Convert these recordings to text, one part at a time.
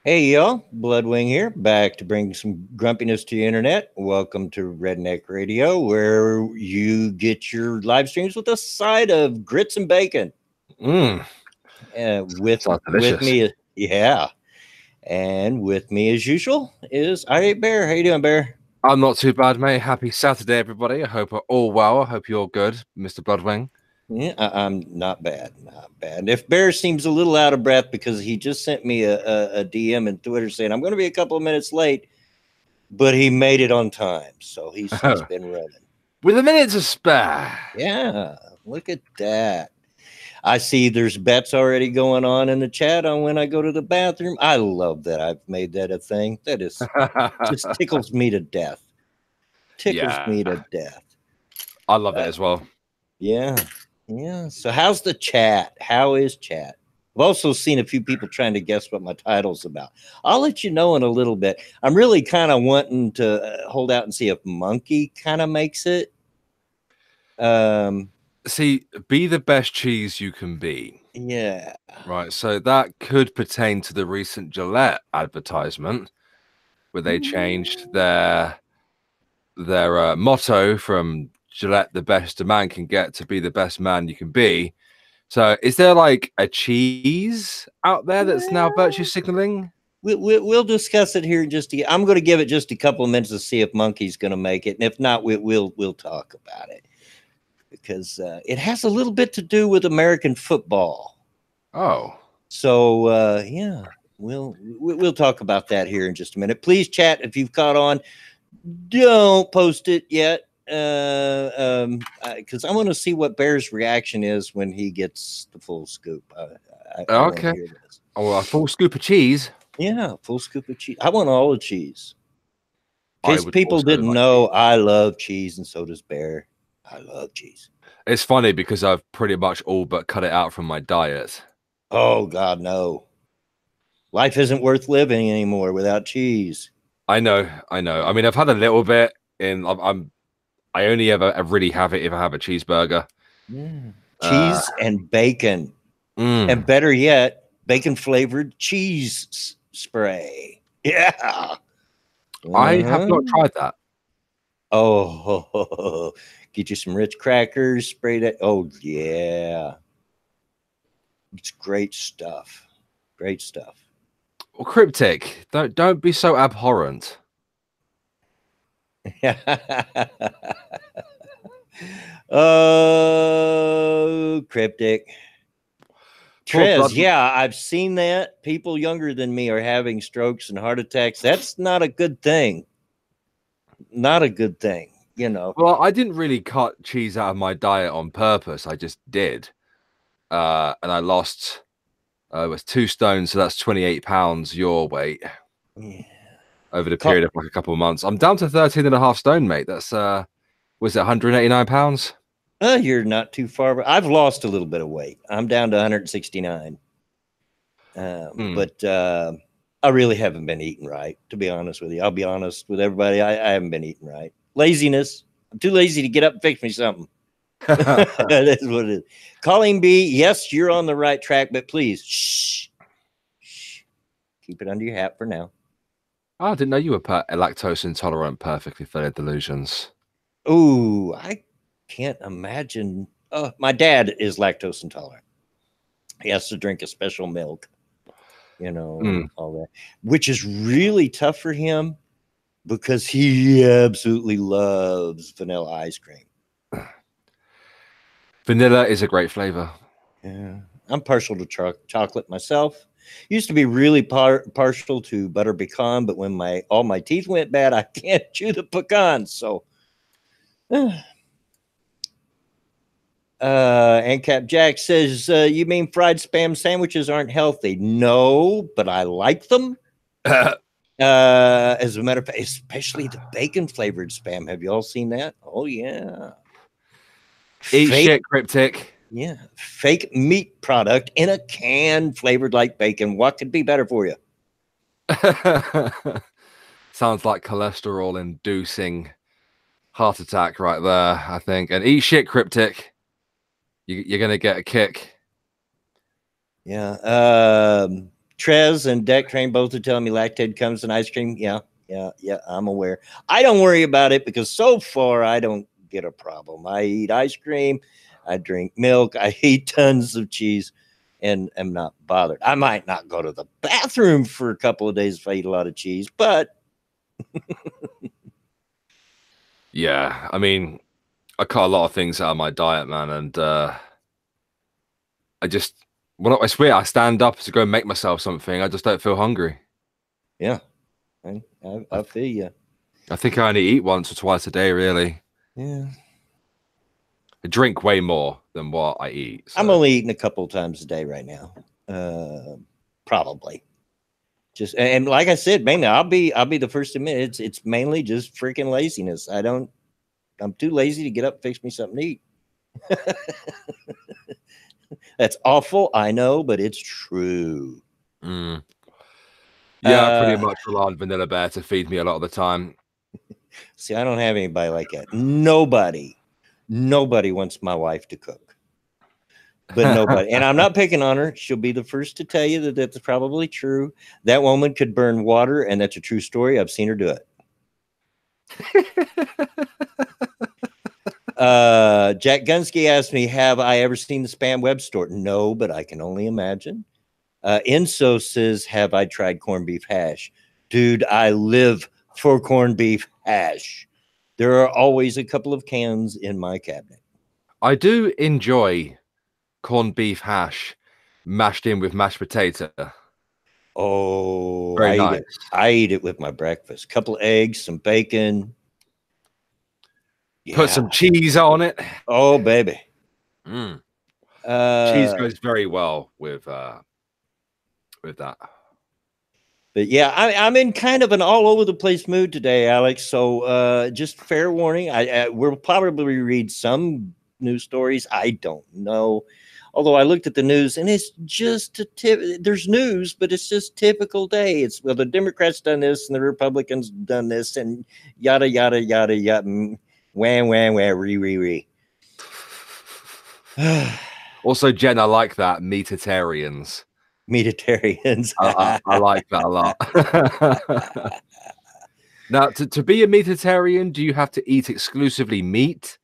Hey y'all, Bloodwing here, back to bring some grumpiness to your internet. Welcome to Redneck Radio, where you get your live streams with a side of grits and bacon. Mm, With sounds with delicious. me, yeah, and with me as usual is I Bear. How you doing, Bear? I'm not too bad, mate. Happy Saturday, everybody. I hope you're all well. I hope you're good, Mr. Bloodwing. Yeah, I'm not bad, not bad. And if Bear seems a little out of breath because he just sent me a DM and Twitter saying I'm going to be a couple of minutes late, but he made it on time, so he's been running. With a minute to spare. Yeah, look at that. I see there's bets already going on in the chat on when I go to the bathroom. I love that I've made that a thing. That is just tickles me to death. Tickles Yeah, me to death. I love it as well. Yeah. Yeah. So how's the chat? How is chat? I've also seen a few people trying to guess what my title's about. I'll let you know in a little bit. I'm really kind of wanting to hold out and see if Monkey kind of makes it. See, be the best cheese you can be. Yeah. Right. So that could pertain to the recent Gillette advertisement where they changed their motto from Gillette, the best a man can get, to be the best man you can be. So is there like a cheese out there that's now virtue signaling? We'll discuss it here in just I'm going to give it just a couple of minutes to see if Monkey's going to make it, and if not, we'll talk about it because it has a little bit to do with American football. Oh, so yeah, we'll talk about that here in just a minute. Please chat if you've caught on. Don't post it yet because I want to see what Bear's reaction is when he gets the full scoop. I okay. Oh, a full scoop of cheese. Yeah, full scoop of cheese. I want all the cheese. In case I would people also didn't like know, cheese. I love cheese, and so does Bear. I love cheese. It's funny because I've pretty much all but cut it out from my diet. Oh God, no! Life isn't worth living anymore without cheese. I know. I mean, I've had a little bit, and I only ever really have it if I have a cheeseburger. Yeah. Cheese and bacon, and Mm. better yet, bacon flavored cheese spray. Yeah. I have not tried that. Oh, get you some Ritz crackers, spray that. Oh yeah, it's great stuff. Great stuff. Well, Cryptic, don't be so abhorrent. Oh, cryptic. Trez, Blood. yeah, I've seen that. People younger than me are having strokes and heart attacks. That's not a good thing. Not a good thing, you know. Well, I didn't really cut cheese out of my diet on purpose. I just did. And I lost it was 2 stones, so that's 28 pounds your weight Yeah. over the period of like a couple of months. I'm down to 13.5 stone, mate. That's was it 189 pounds? You're not too far. I've lost a little bit of weight. I'm down to 169. But I really haven't been eating right, to be honest with you. I'll be honest with everybody. I haven't been eating right. Laziness. I'm too lazy to get up and fix me something. That's what it is. Colleen B, yes, you're on the right track, but please, shh. Keep it under your hat for now. Oh, I didn't know you were lactose intolerant, perfectly fed delusions. Ooh, I can't imagine. Oh, my dad is lactose intolerant. He has to drink a special milk, you know, all that, which is really tough for him because he absolutely loves vanilla ice cream. Vanilla is a great flavor. Yeah, I'm partial to chocolate myself. Used to be really partial to butter pecan, but when all my teeth went bad, I can't chew the pecans. So, ANCAP Jack says, you mean fried spam sandwiches aren't healthy? No, but I like them. As a matter of fact, especially the bacon flavored spam. Have you all seen that? Oh yeah. Eat shit, Cryptic. Yeah, fake meat product in a can flavored like bacon. What could be better for you? Sounds like cholesterol inducing heart attack right there, I think. And eat shit, Cryptic. You're gonna get a kick. Yeah. Trez and Dec Cream both are telling me lactate comes in ice cream. Yeah, I'm aware. I don't worry about it because so far I don't get a problem. I eat ice cream, I drink milk, I eat tons of cheese, and am not bothered. I might not go to the bathroom for a couple of days if I eat a lot of cheese, but yeah, I mean, I cut a lot of things out of my diet, man, and I swear I stand up to go make myself something. I just don't feel hungry. Yeah, I feel you. I think I only eat once or twice a day, really. Yeah. I drink way more than what I eat. So. I'm only eating a couple of times a day right now. Probably. Just, and like I said, mainly I'll be the first to admit it's mainly just freaking laziness. I'm too lazy to get up and fix me something to eat. That's awful, I know, but it's true. Yeah, I pretty much rely on Vanilla Bear to feed me a lot of the time. See, I don't have anybody like that. Nobody wants my wife to cook. But nobody. And I'm not picking on her. She'll be the first to tell you that that's probably true. That woman could burn water, and that's a true story. I've seen her do it. Jack Gunsky asked me, have I ever seen the Spam web store? No, but I can only imagine. Enso says, have I tried corned beef hash? Dude, I live for corned beef hash. There are always a couple of cans in my cabinet. I do enjoy corned beef hash mashed in with mashed potato. Oh, very nice. I eat it with my breakfast. Couple of eggs, some bacon. Put some cheese on it. Oh, baby. Cheese goes very well with that. But yeah, I'm in kind of an all over the place mood today, Alex. So just fair warning, we'll probably read some news stories. I don't know. Although I looked at the news and it's just there's news, but it's just typical day. It's, well, the Democrats done this and the Republicans done this and yada, yada, yada, yada. Wham, wham, wham, re. Also, Jen, I like that. Meatitarians. Meatitarians. I like that a lot. Now, to be a meatitarian, do you have to eat exclusively meat?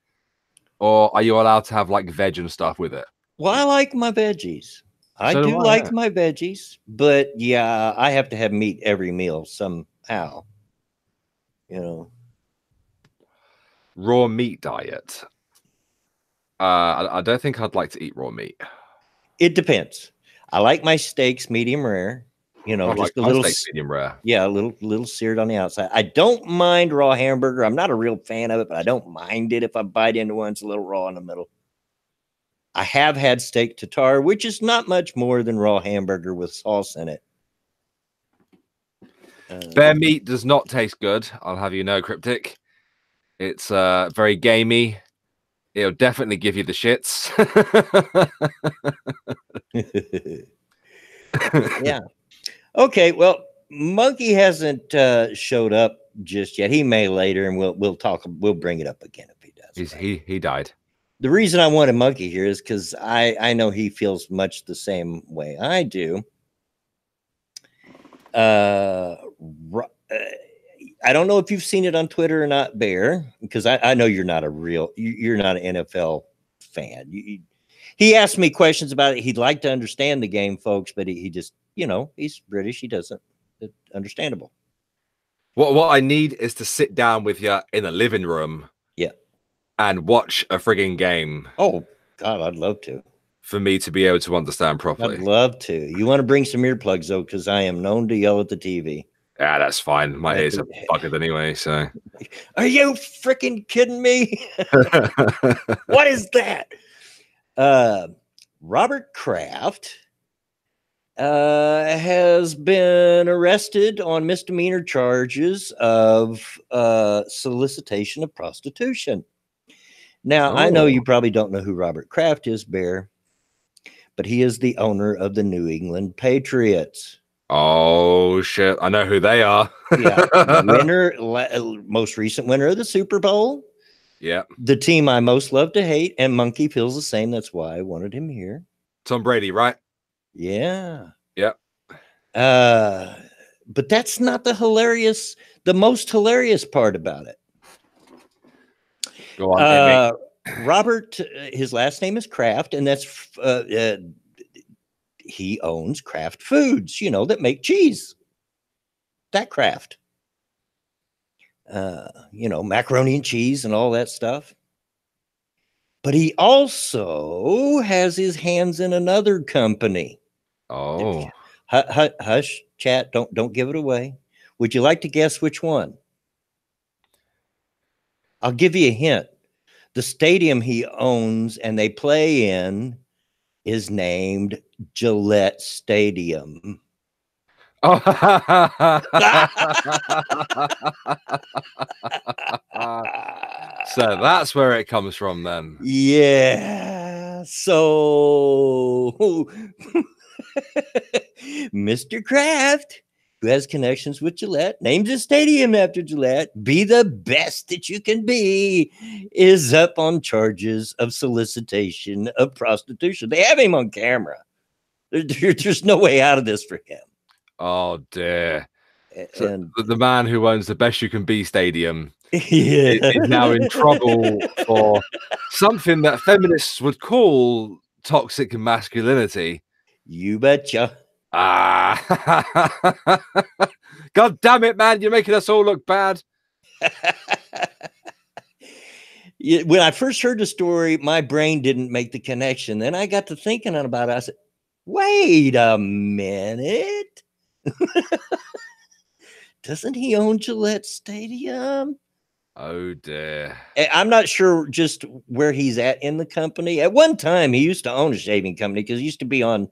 Or are you allowed to have like veg and stuff with it? Well, I like my veggies. I do like my veggies, but yeah, I have to have meat every meal somehow. You know, raw meat diet. I don't think I'd like to eat raw meat. It depends. I like my steaks medium rare. You know, just a little medium rare. Yeah, a little seared on the outside. I don't mind raw hamburger. I'm not a real fan of it, but I don't mind it if I bite into one. It's a little raw in the middle. I have had steak tartare, which is not much more than raw hamburger with sauce in it. Bear meat does not taste good. I'll have you know, Cryptic. It's very gamey. It'll definitely give you the shits. Yeah. Okay. Well, Monkey hasn't showed up just yet. He may later, and we'll talk. We'll bring it up again if he does. He died. The reason I wanted Monkey here is because I know he feels much the same way I do. I don't know if you've seen it on Twitter or not, Bear, because I know you're not you're not an NFL fan. He asked me questions about it. He'd like to understand the game, folks, but he just, you know, he's British. He doesn't. It's understandable. What I need is to sit down with you in a living room. Yeah. And watch a frigging game. Oh, God, I'd love to. For me to be able to understand properly. I'd love to. You want to bring some earplugs, though, because I am known to yell at the TV. Yeah, that's fine. My ears are bugged anyway, so. Are you freaking kidding me? What is that? Robert Kraft has been arrested on misdemeanor charges of solicitation of prostitution. Now, I know you probably don't know who Robert Kraft is, Bear, but he is the owner of the New England Patriots. Oh, shit. I know who they are. Yeah. Most recent winner of the Super Bowl. Yeah. The team I most love to hate, and Monkey feels the same. That's why I wanted him here. Tom Brady, right? Yeah. Yep. But that's not the most hilarious part about it. Go on, Robert, his last name is Kraft, and that's he owns Kraft Foods, that make cheese. That Kraft, macaroni and cheese and all that stuff. But he also has his hands in another company. Oh, hush, chat! Don't give it away. Would you like to guess which one? I'll give you a hint. The stadium he owns and they play in is named Gillette Stadium. Oh. So that's where it comes from then. Yeah. So Mr. Kraft, who has connections with Gillette, names a stadium after Gillette, be the best that you can be, is up on charges of solicitation of prostitution. They have him on camera. There's no way out of this for him. Oh dear. So the man who owns the Best You Can Be stadium is now in trouble for something that feminists would call toxic masculinity. You betcha. God damn it, man. You're making us all look bad. When I first heard the story, my brain didn't make the connection. Then I got to thinking about it. I said, wait a minute. Doesn't he own Gillette Stadium? Oh dear. I'm not sure just where he's at in the company. At one time, he used to own a shaving company because he used to be on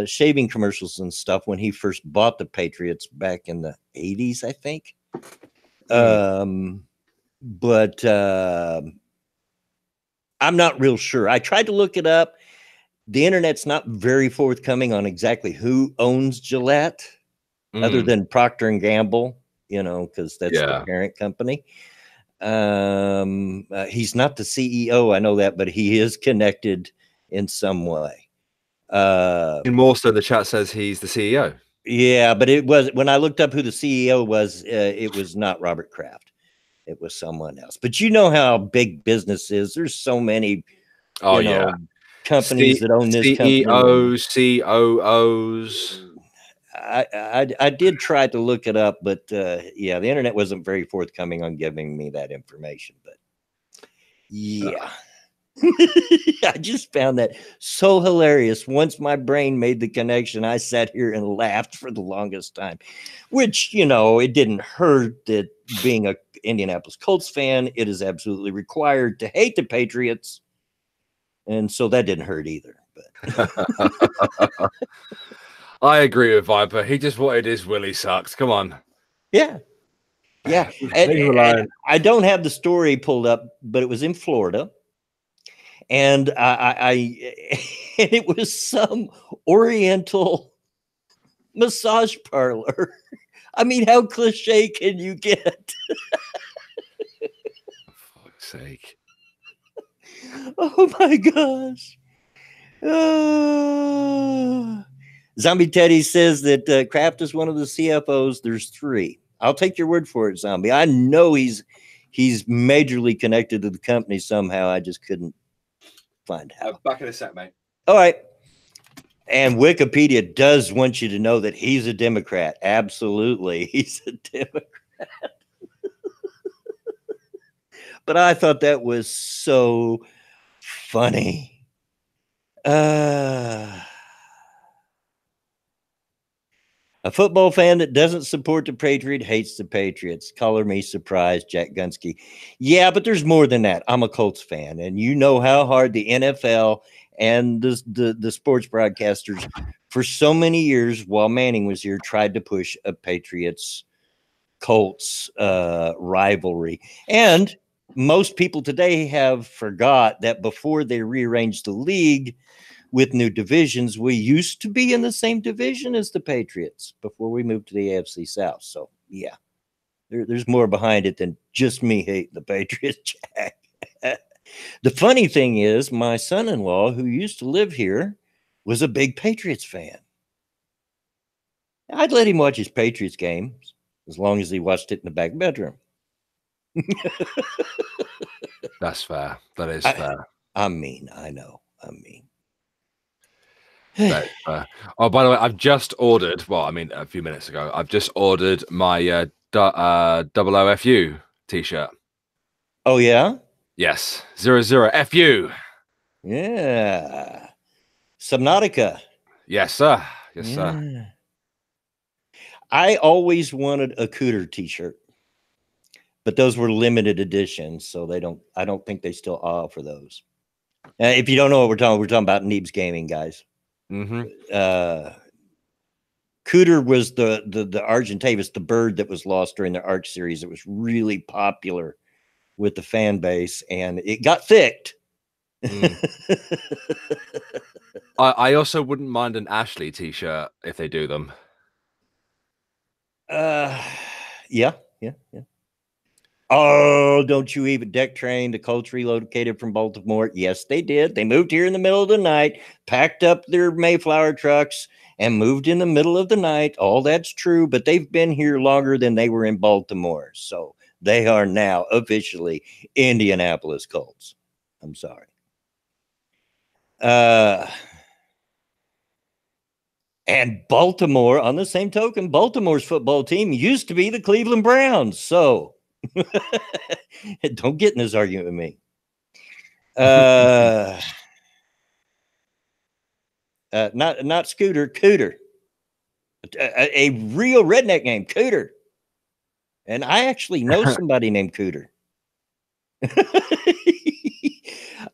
shaving commercials and stuff when he first bought the Patriots back in the 80s, I think. But I'm not real sure. I tried to look it up. The internet's not very forthcoming on exactly who owns Gillette, other than Procter and Gamble, because that's the parent company. He's not the CEO, I know that, but he is connected in some way. And more so, the chat says he's the CEO. Yeah, but it was when I looked up who the CEO was, it was not Robert Kraft. It was someone else. But you know how big business is. There's so many companies that own this company. CEOs, COOs. I did try to look it up, but the internet wasn't very forthcoming on giving me that information. But yeah. I just found that so hilarious. Once my brain made the connection, I sat here and laughed for the longest time, which, it didn't hurt that being a Indianapolis Colts fan, it is absolutely required to hate the Patriots. And so that didn't hurt either. But I agree with Viper. He just wanted his Willie sucked. Come on. Yeah. Yeah. And I don't have the story pulled up, but it was in Florida. And it was some Oriental massage parlor. I mean, how cliche can you get? For fuck's sake. Oh my gosh. Zombie Teddy says that Kraft is one of the CFOs. There's 3. I'll take your word for it, Zombie. I know he's majorly connected to the company somehow. I just couldn't find out. Back in a sec, mate. All right. And Wikipedia does want you to know that he's a Democrat. Absolutely. He's a Democrat. But I thought that was so funny. A football fan that doesn't support the Patriot hates the Patriots. Color me surprised, Jack Gunsky. Yeah, but there's more than that. I'm a Colts fan, and you know how hard the NFL and the sports broadcasters for so many years while Manning was here tried to push a Patriots-Colts rivalry. And most people today have forgot that before they rearranged the league with new divisions, we used to be in the same division as the Patriots before we moved to the AFC South. So, yeah, there's more behind it than just me hating the Patriots, Jack. The funny thing is, my son-in-law, who used to live here, was a big Patriots fan. I'd let him watch his Patriots games as long as he watched it in the back bedroom. That's fair. That is fair. I'm mean. I know. I'm mean. Oh, by the way, I've just ordered. Well, I mean, a few minutes ago, I've just ordered my MMFU t-shirt. Oh yeah. Yes, 00FU. Yeah. Subnautica. Yes, sir. Yes, sir. I always wanted a Cooter t-shirt, but those were limited editions, so I don't think they still offer those. If you don't know what we're talking about Neebs Gaming, guys. Cooter was the Argentavis, the bird that was lost during the Arch series. It was really popular with the fan base, and it got thicked. I also wouldn't mind an Ashley t-shirt if they do them. Yeah. Oh, don't you even Dec Train, the Colts relocated from Baltimore? Yes, they did. They moved here in the middle of the night, packed up their Mayflower trucks, and moved in the middle of the night. All that's true, but they've been here longer than they were in Baltimore. So they are now officially Indianapolis Colts. I'm sorry. And Baltimore, on the same token, Baltimore's football team used to be the Cleveland Browns. So don't get in this argument with me. Not Scooter, Cooter. A real redneck name, Cooter. And I actually know somebody named Cooter.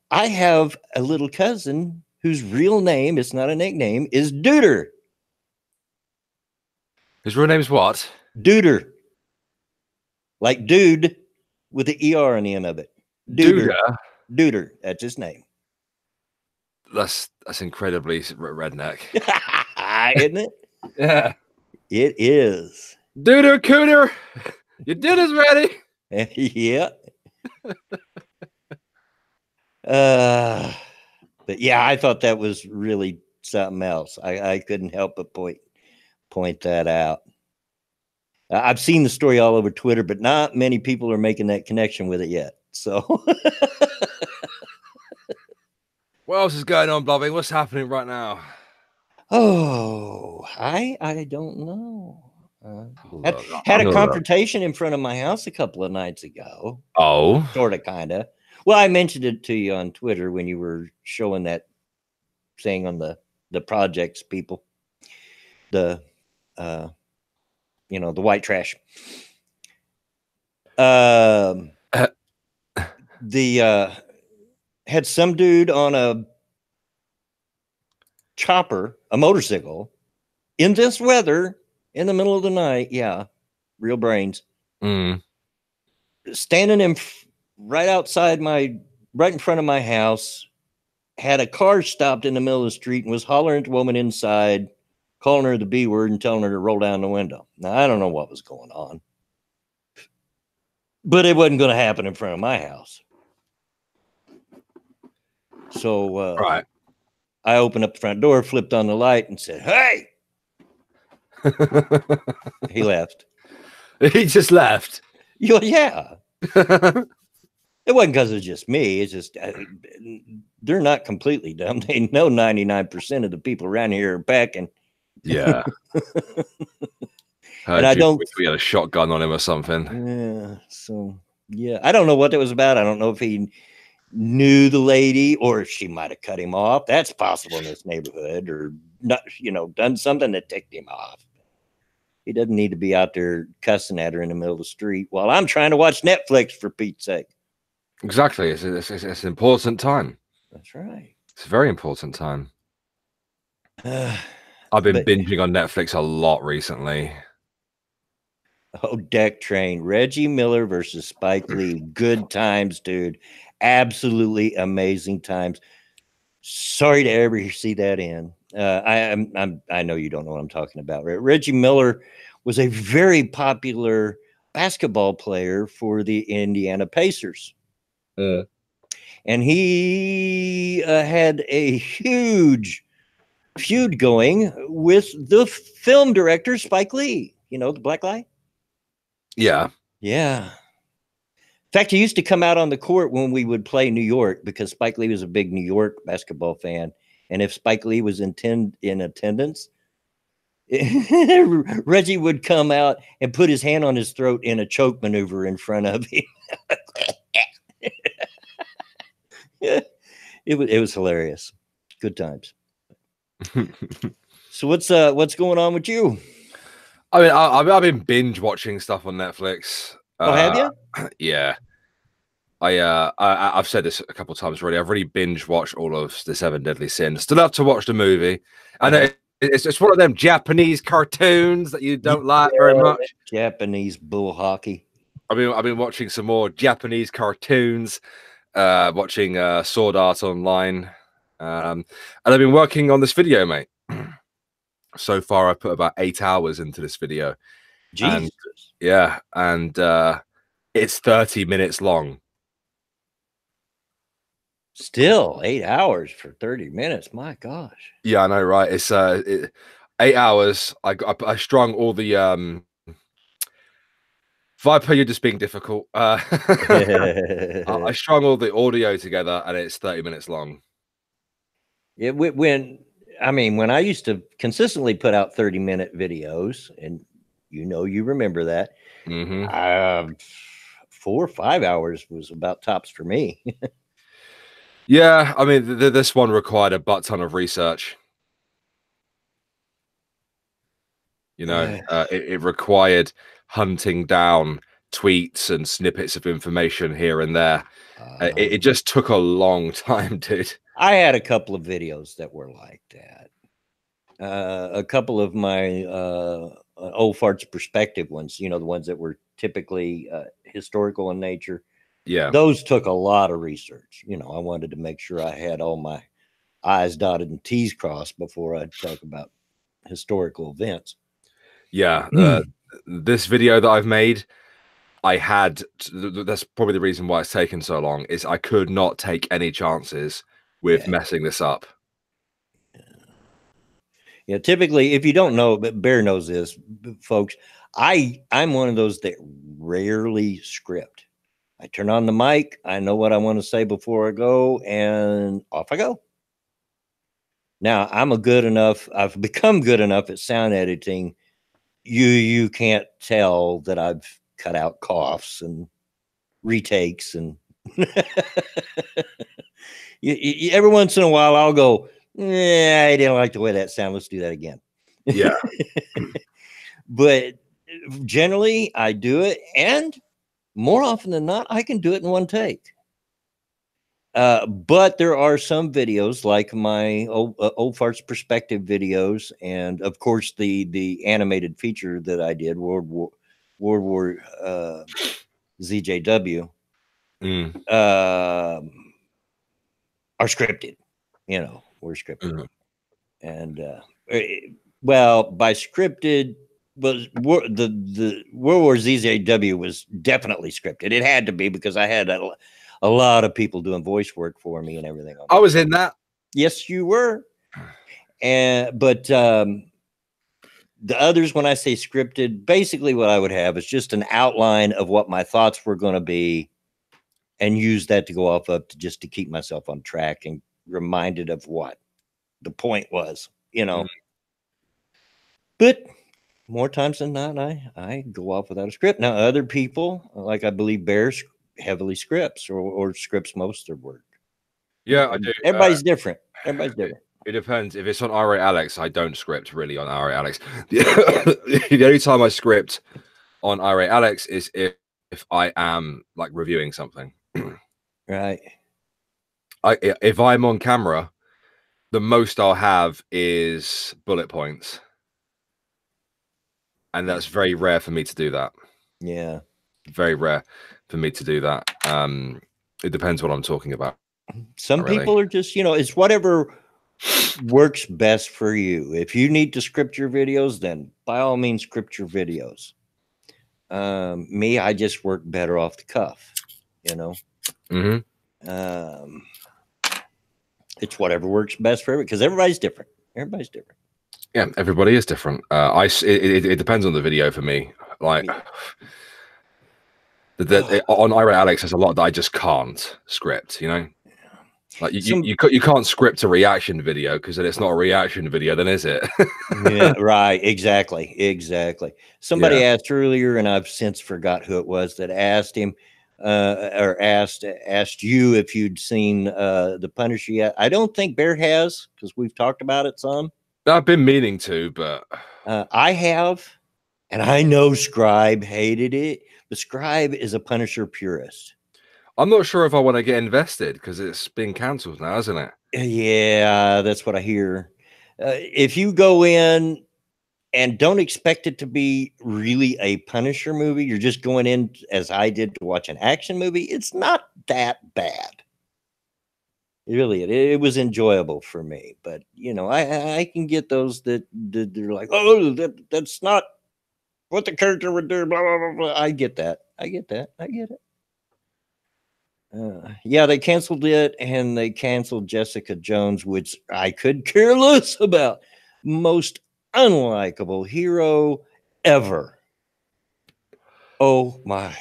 I have a little cousin whose real name, it's not a nickname, is Duder. His real name is what? Duder. Like dude with the ER on the end of it. Duder. Duder. That's his name. That's incredibly redneck. Isn't it? Yeah. It is. Duder Cooter. Your dinner's ready. Yeah. But yeah, I thought that was really something else. I couldn't help but point that out. I've seen the story all over Twitter, but not many people are making that connection with it yet. So what else is going on, Blobby? What's happening right now? Oh, I don't know. Had a confrontation in front of my house a couple of nights ago. Oh, sort of, kind of. Well, I mentioned it to you on Twitter when you were showing that thing on the projects people, the white trash. Had some dude on a chopper, a motorcycle, in this weather, in the middle of the night. Yeah, real brains. Standing right outside right in front of my house, had a car stopped in the middle of the street and was hollering at the woman inside, calling her the B word and telling her to roll down the window. Now, I don't know what was going on, but it wasn't going to happen in front of my house. So right. I opened up the front door, flipped on the light, and said, "Hey!" He left. He just left. Yeah. It wasn't because it's just me. It's just they're not completely dumb. They know 99% of the people around here are packing. Yeah. And I don't. We had a shotgun on him or something. Yeah. So yeah, I don't know what it was about. I don't know if he knew the lady or if she might have cut him off. That's possible in this neighborhood, or not, done something that ticked him off. He doesn't need to be out there cussing at her in the middle of the street while I'm trying to watch Netflix, for Pete's sake. Exactly. It's an important time. That's right. It's a very important time. I've been binging on Netflix a lot recently. Oh, Dec Train. Reggie Miller versus Spike Lee. Good times, dude. Absolutely amazing times. Sorry to ever see that end. I know you don't know what I'm talking about. Reggie Miller was a very popular basketball player for the Indiana Pacers. And he had a huge feud going with the film director Spike Lee. You know, the black guy. Yeah. Yeah. In fact, he used to come out on the court when we would play New York because Spike Lee was a big New York basketball fan. And if Spike Lee was in attendance, Reggie would come out and put his hand on his throat in a choke maneuver in front of him. It was hilarious. Good times. So what's going on with you? I mean, I've been binge watching stuff on Netflix. Oh, have you? Yeah. I've said this a couple of times already. I've really binge watched all of the 7 Deadly Sins. Still have to watch the movie. And it's one of them Japanese cartoons that you don't like very much. Japanese bull hockey. I've been watching some more Japanese cartoons, watching Sword Art Online. And I've been working on this video, mate. So far, I put about 8 hours into this video. Jesus. And it's 30 minutes long. Still 8 hours for 30 minutes. My gosh. Yeah, I know, right? It's 8 hours. I strung all the Viper, you're just being difficult. I strung all the audio together, and it's 30 minutes long. Yeah, when I used to consistently put out 30-minute videos, and you remember that. 4 or 5 hours was about tops for me. Yeah, I mean, this one required a butt ton of research. It required hunting down tweets and snippets of information here and there. It just took a long time, dude. I had a couple of videos that were like that. A couple of my old farts perspective ones, the ones that were typically historical in nature. Yeah, those took a lot of research. I wanted to make sure I had all my I's dotted and T's crossed before I'd talk about historical events. Yeah, this video that I've made, that's probably the reason why it's taken so long, is I could not take any chances with messing this up. Yeah, typically, if you don't know, but Bear knows this, folks, I'm one of those that rarely script. I turn on the mic, I know what I want to say before I go, and off I go. Now, I've become good enough at sound editing. You can't tell that I've cut out coughs and retakes, and every once in a while I'll go, I didn't like the way that sounded. Let's do that again. Yeah. But generally I do it, and more often than not, I can do it in one take. But there are some videos like my old farts perspective videos, and of course the animated feature that I did, World War ZJW, are scripted. We're scripted, and well, by scripted, was the World War ZJW was definitely scripted. It had to be, because I had a lot of people doing voice work for me and everything. I was in that. Yes, you were. But the others, when I say scripted, basically what I would have is just an outline of what my thoughts were going to be, and use that to go off of, just to keep myself on track and reminded of what the point was, But more times than not, I go off without a script. Now, other people, like I believe Bear, heavily scripts or scripts most of their work. Yeah, I do. Everybody's different. Everybody's different. It depends. If it's on RA Alex, I don't script really on RA Alex. The only time I script on RA Alex is if I am like reviewing something. Right. If I'm on camera, the most I'll have is bullet points. And that's very rare for me to do that. Yeah. Very rare for me to do that. It depends what I'm talking about. Some people are just, it's whatever works best for you. If you need to script your videos, then by all means script your videos. Me, I just work better off the cuff, It's whatever works best for everybody, because everybody's different. Everybody's different. Yeah, everybody is different. It depends on the video for me. Like on I Rate Alex, there's a lot that I just can't script. You know, like you can't script a reaction video because then it's not a reaction video, then is it? Yeah, right. Exactly. Somebody asked earlier, and I've since forgot who it was that asked him, or asked you if you'd seen The Punisher yet. I don't think Bear has, because we've talked about it some. I've been meaning to, but I have, and I know Scribe hated it, but Scribe is a Punisher purist. I'm not sure if I want to get invested because it's been cancelled now, isn't it? Yeah, that's what I hear. If you go in and don't expect it to be really a Punisher movie, you're just going in, as I did, to watch an action movie, it's not that bad. It was enjoyable for me. But, you know, I can get those that they're like, oh, that's not what the character would do, blah, blah, blah, blah. I get that. I get it. Yeah, they canceled it, and they canceled Jessica Jones, which I could care less about. Most unlikable hero ever. Oh my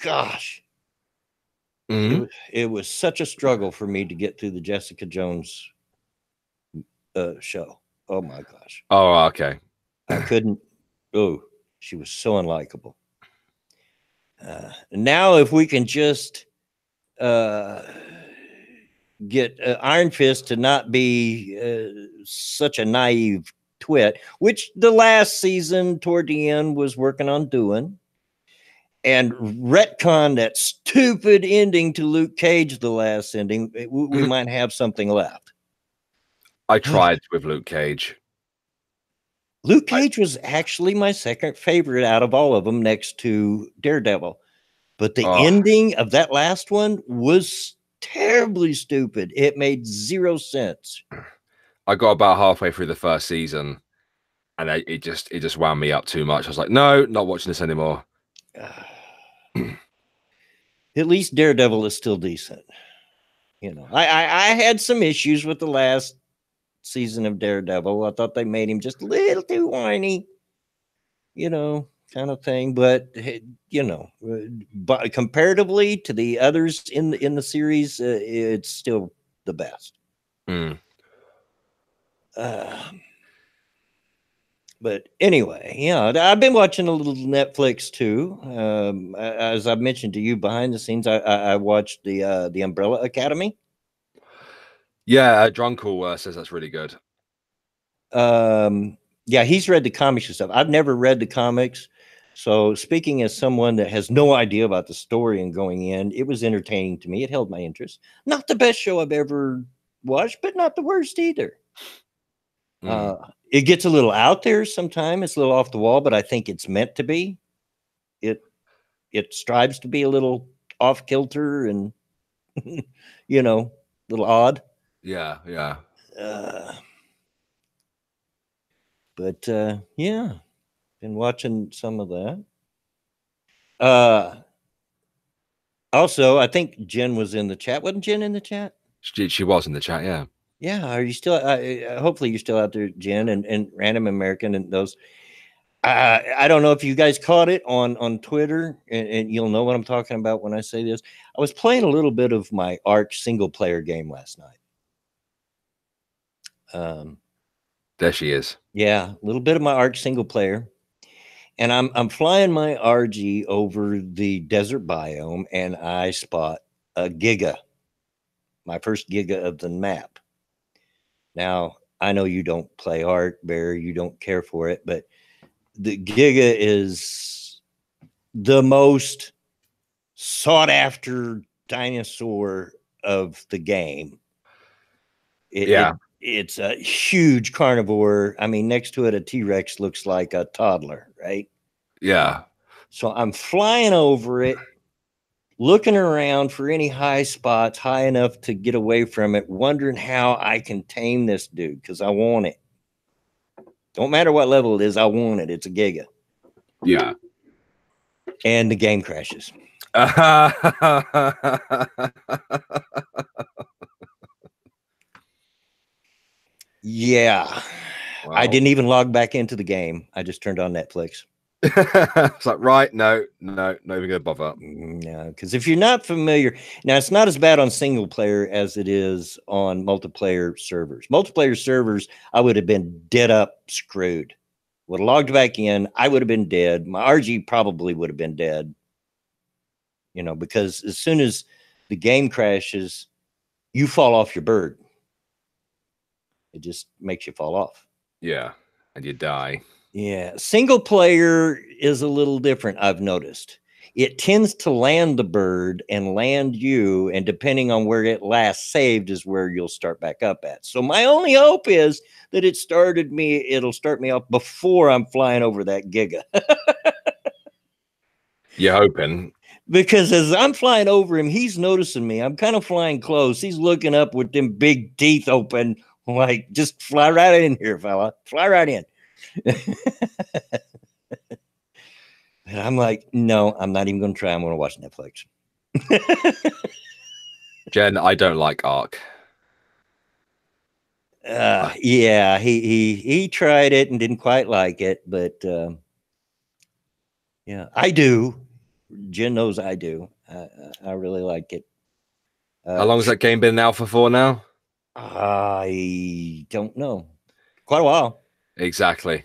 gosh. It was such a struggle for me to get through the Jessica Jones show. Oh my gosh. Oh, okay. I couldn't. Oh, she was so unlikable. Now, if we can just get Iron Fist to not be such a naive twit, which the last season toward the end was working on doing, and retcon that stupid ending to Luke Cage, the last ending, we might have something left. I tried with Luke Cage. Luke Cage was actually my second favorite out of all of them, next to Daredevil. But the ending of that last one was terribly stupid. It made zero sense. I got about halfway through the first season, and it just wound me up too much. I was like, no, not watching this anymore. At least Daredevil is still decent. You know, I had some issues with the last season of Daredevil. I thought they made him just a little too whiny, you know, kind of thing. But you know, but comparatively to the others in the series, it's still the best. But anyway, yeah, I've been watching a little Netflix too. As I mentioned to you behind the scenes, I watched the Umbrella Academy. Yeah, Drunkle says that's really good. Yeah, he's read the comics and stuff. I've never read the comics. So speaking as someone that has no idea about the story and going in, it was entertaining to me. It held my interest. Not the best show I've ever watched, but not the worst either. It gets a little out there sometimes. It's a little off the wall, but I think it's meant to be. It strives to be a little off kilter and, you know, a little odd. Yeah. But yeah, been watching some of that. Also, I think Jen was in the chat. Wasn't Jen in the chat? She was in the chat, yeah. Yeah, are you still? Hopefully, you're still out there, Jen, and Random American and those. I don't know if you guys caught it on Twitter, and you'll know what I'm talking about when I say this. I was playing a little bit of my Arch single player game last night. There she is. Yeah, a little bit of my Arch single player, and I'm flying my RG over the desert biome, and I spot a Giga, my first Giga of the map. Now, I know you don't play Arch, Bear, you don't care for it, but the Giga is the most sought after dinosaur of the game. It's a huge carnivore. I mean, next to it, a T-Rex looks like a toddler, right? Yeah. So I'm flying over it, looking around for any high spots high enough to get away from it, wondering how I can tame this dude, because I want it. Don't matter what level it is, I want it. It's a Giga. Yeah. And the game crashes. Yeah. Wow. I didn't even log back into the game. I just turned on Netflix. It's like, right, no, not even gonna bother. No, because if you're not familiar, now it's not as bad on single player as it is on multiplayer servers. Multiplayer servers, I would have been dead up screwed. Would have logged back in, I would have been dead. My RG probably would have been dead. You know, because as soon as the game crashes, you fall off your bird. It just makes you fall off. Yeah, and you die. Yeah, single player is a little different, I've noticed. It tends to land the bird and land you, and depending on where it last saved is where you'll start back up at. So my only hope is that it'll start me off before I'm flying over that Giga. You're hoping. Because as I'm flying over him, he's noticing me. I'm kind of flying close. He's looking up with them big teeth open, like, just fly right in here, fella. Fly right in. And I'm like, no, I'm not even going to try. I'm going to watch Netflix. Jen, I don't like Ark. Yeah, he tried it and didn't quite like it, but yeah, I do. Jen knows I do. I really like it. How long has that game been in alpha for now? I don't know. Quite a while. Exactly.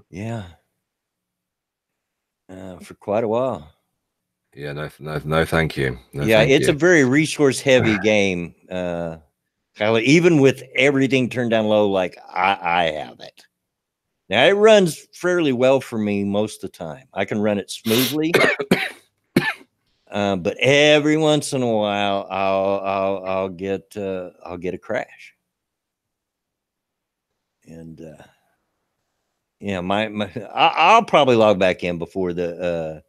Yeah. For quite a while. Yeah, no, thank you. No, yeah, it's a very resource heavy game. Even with everything turned down low, like I have it. Now it runs fairly well for me most of the time. I can run it smoothly. But every once in a while I'll get a crash. And yeah, I'll probably log back in before the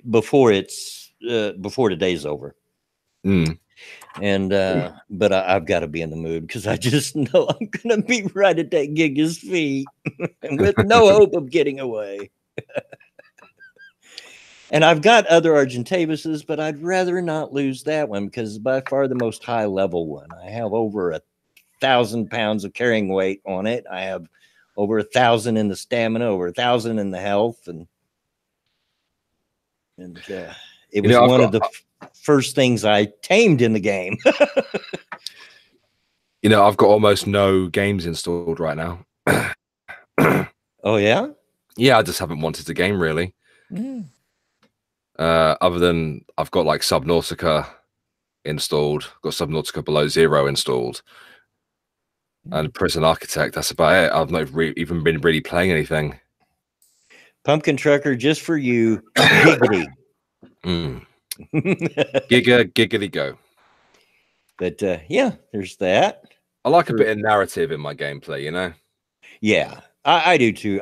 before the day's over. And but I've got to be in the mood because I just know I'm gonna be right at that Giga's feet and with no hope of getting away. And I've got other Argentavises, but I'd rather not lose that one because it's by far the most high level one. I have over 1,000 pounds of carrying weight on it. I have over 1,000 in the stamina, over 1,000 in the health, and it was one of the first things I tamed in the game. You know, I've got almost no games installed right now. Oh yeah? Yeah, I just haven't wanted the game really. Other than I've got like Subnautica installed, got Subnautica Below Zero installed, and Prison Architect. That's about it. I've not even been really playing anything. Pumpkin Trucker, just for you, giggity. Giggity go. But yeah, there's that. I like a bit of narrative in my gameplay, you know. Yeah, I do too.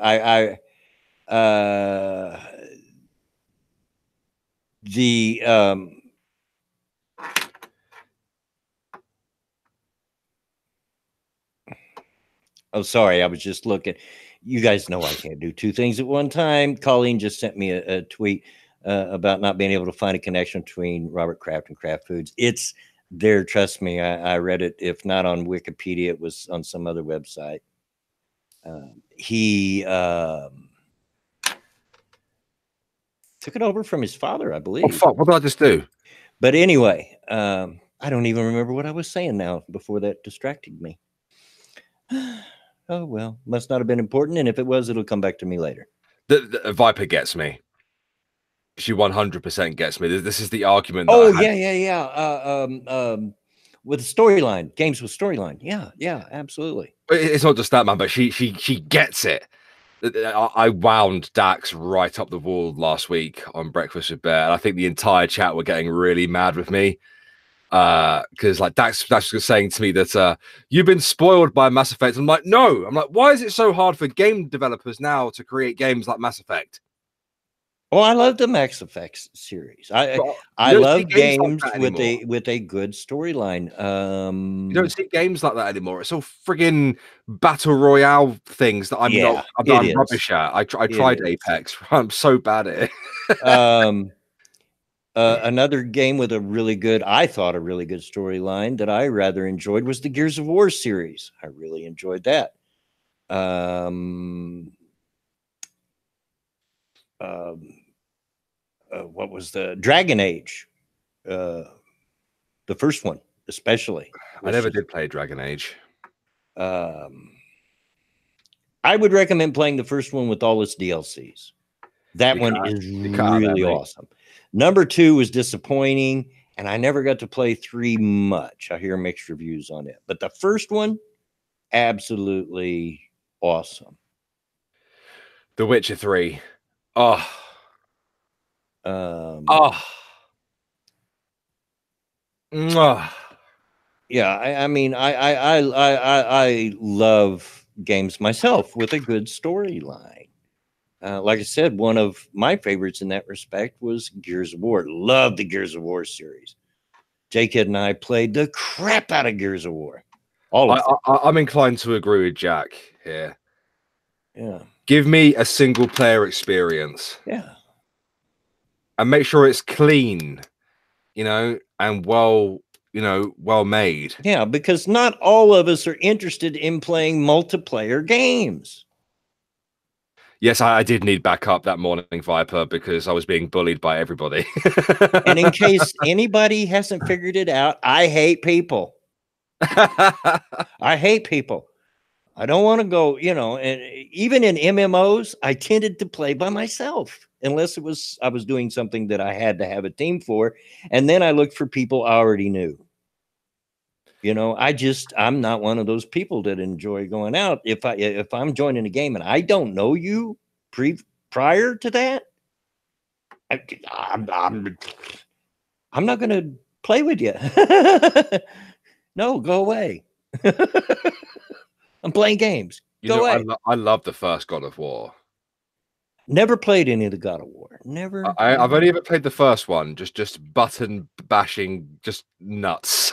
Oh, sorry, I was just looking. You guys know I can't do two things at one time. Colleen just sent me a tweet about not being able to find a connection between Robert Kraft and Kraft Foods. It's there, trust me. I read it. If not on Wikipedia, it was on some other website. He took it over from his father, I believe. Oh, fuck. What did I just do? But anyway, I don't even remember what I was saying now before that distracted me. Oh, well, must not have been important. And if it was, it'll come back to me later. The Viper gets me. She 100% gets me. This is the argument. Oh, yeah. With storyline, games with storyline. Yeah, absolutely. It's not just that, man, but she gets it. I wound Dax right up the wall last week on Breakfast with Bear, and I think the entire chat were getting really mad with me because like Dax was saying to me that you've been spoiled by Mass Effect. I'm like, no. I'm like, why is it so hard for game developers now to create games like Mass Effect? Oh, I love the Mass Effect series. I love games with a good storyline. You don't see games like that anymore. It's all friggin' battle royale things that I'm rubbish at. I tried Apex. I'm so bad at it. Another game with a really good, I thought, a really good storyline that I rather enjoyed was the Gears of War series. I really enjoyed that. What was the Dragon Age? The first one, especially. I never did play Dragon Age. I would recommend playing the first one with all its DLCs. That one is really awesome. Number 2 was disappointing, and I never got to play 3 much. I hear mixed reviews on it, but the first one, absolutely awesome. The Witcher 3. Oh. Yeah, I mean, I love games myself with a good storyline. Like I said, one of my favorites in that respect was Gears of War. Love the Gears of War series. J-Kid and I played the crap out of Gears of War. I'm inclined to agree with Jack here. Yeah. Give me a single player experience. Yeah. And make sure it's clean, and well made. Yeah, because not all of us are interested in playing multiplayer games. Yes, I did need backup that morning, Viper, because I was being bullied by everybody. And in case anybody hasn't figured it out, I hate people. I hate people. I don't want to go, and even in MMOs, I tended to play by myself unless I was doing something that I had to have a team for. And then I looked for people I already knew. I'm not one of those people that enjoy going out. If I'm joining a game and I don't know you prior to that, I'm not going to play with you. No, go away. I'm playing games. Go away. I love the first God of War. Never played any of the God of War. Never. I've only ever played the first one. Just button bashing, just nuts.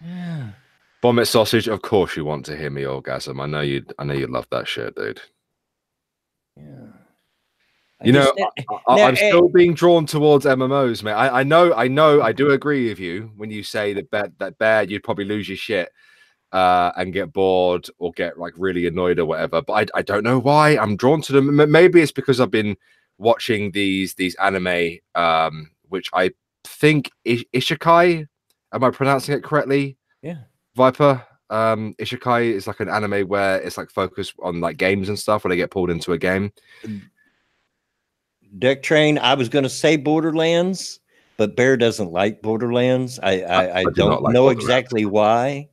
Yeah. Vomit sausage. Of course, you want to hear me orgasm. I know you love that shit, dude. Yeah. I'm still being drawn towards MMOs, mate. I know. I do agree with you when you say that bad, you'd probably lose your shit and get bored or get like really annoyed or whatever. But I don't know why I'm drawn to them. Maybe it's because I've been watching these anime, which I think Isekai. Am I pronouncing it correctly? Yeah. Viper. Isekai is like an anime where it's like focused on like games and stuff where they get pulled into a game. Dec Train, I was going to say Borderlands, but Bear doesn't like Borderlands. I don't know exactly why,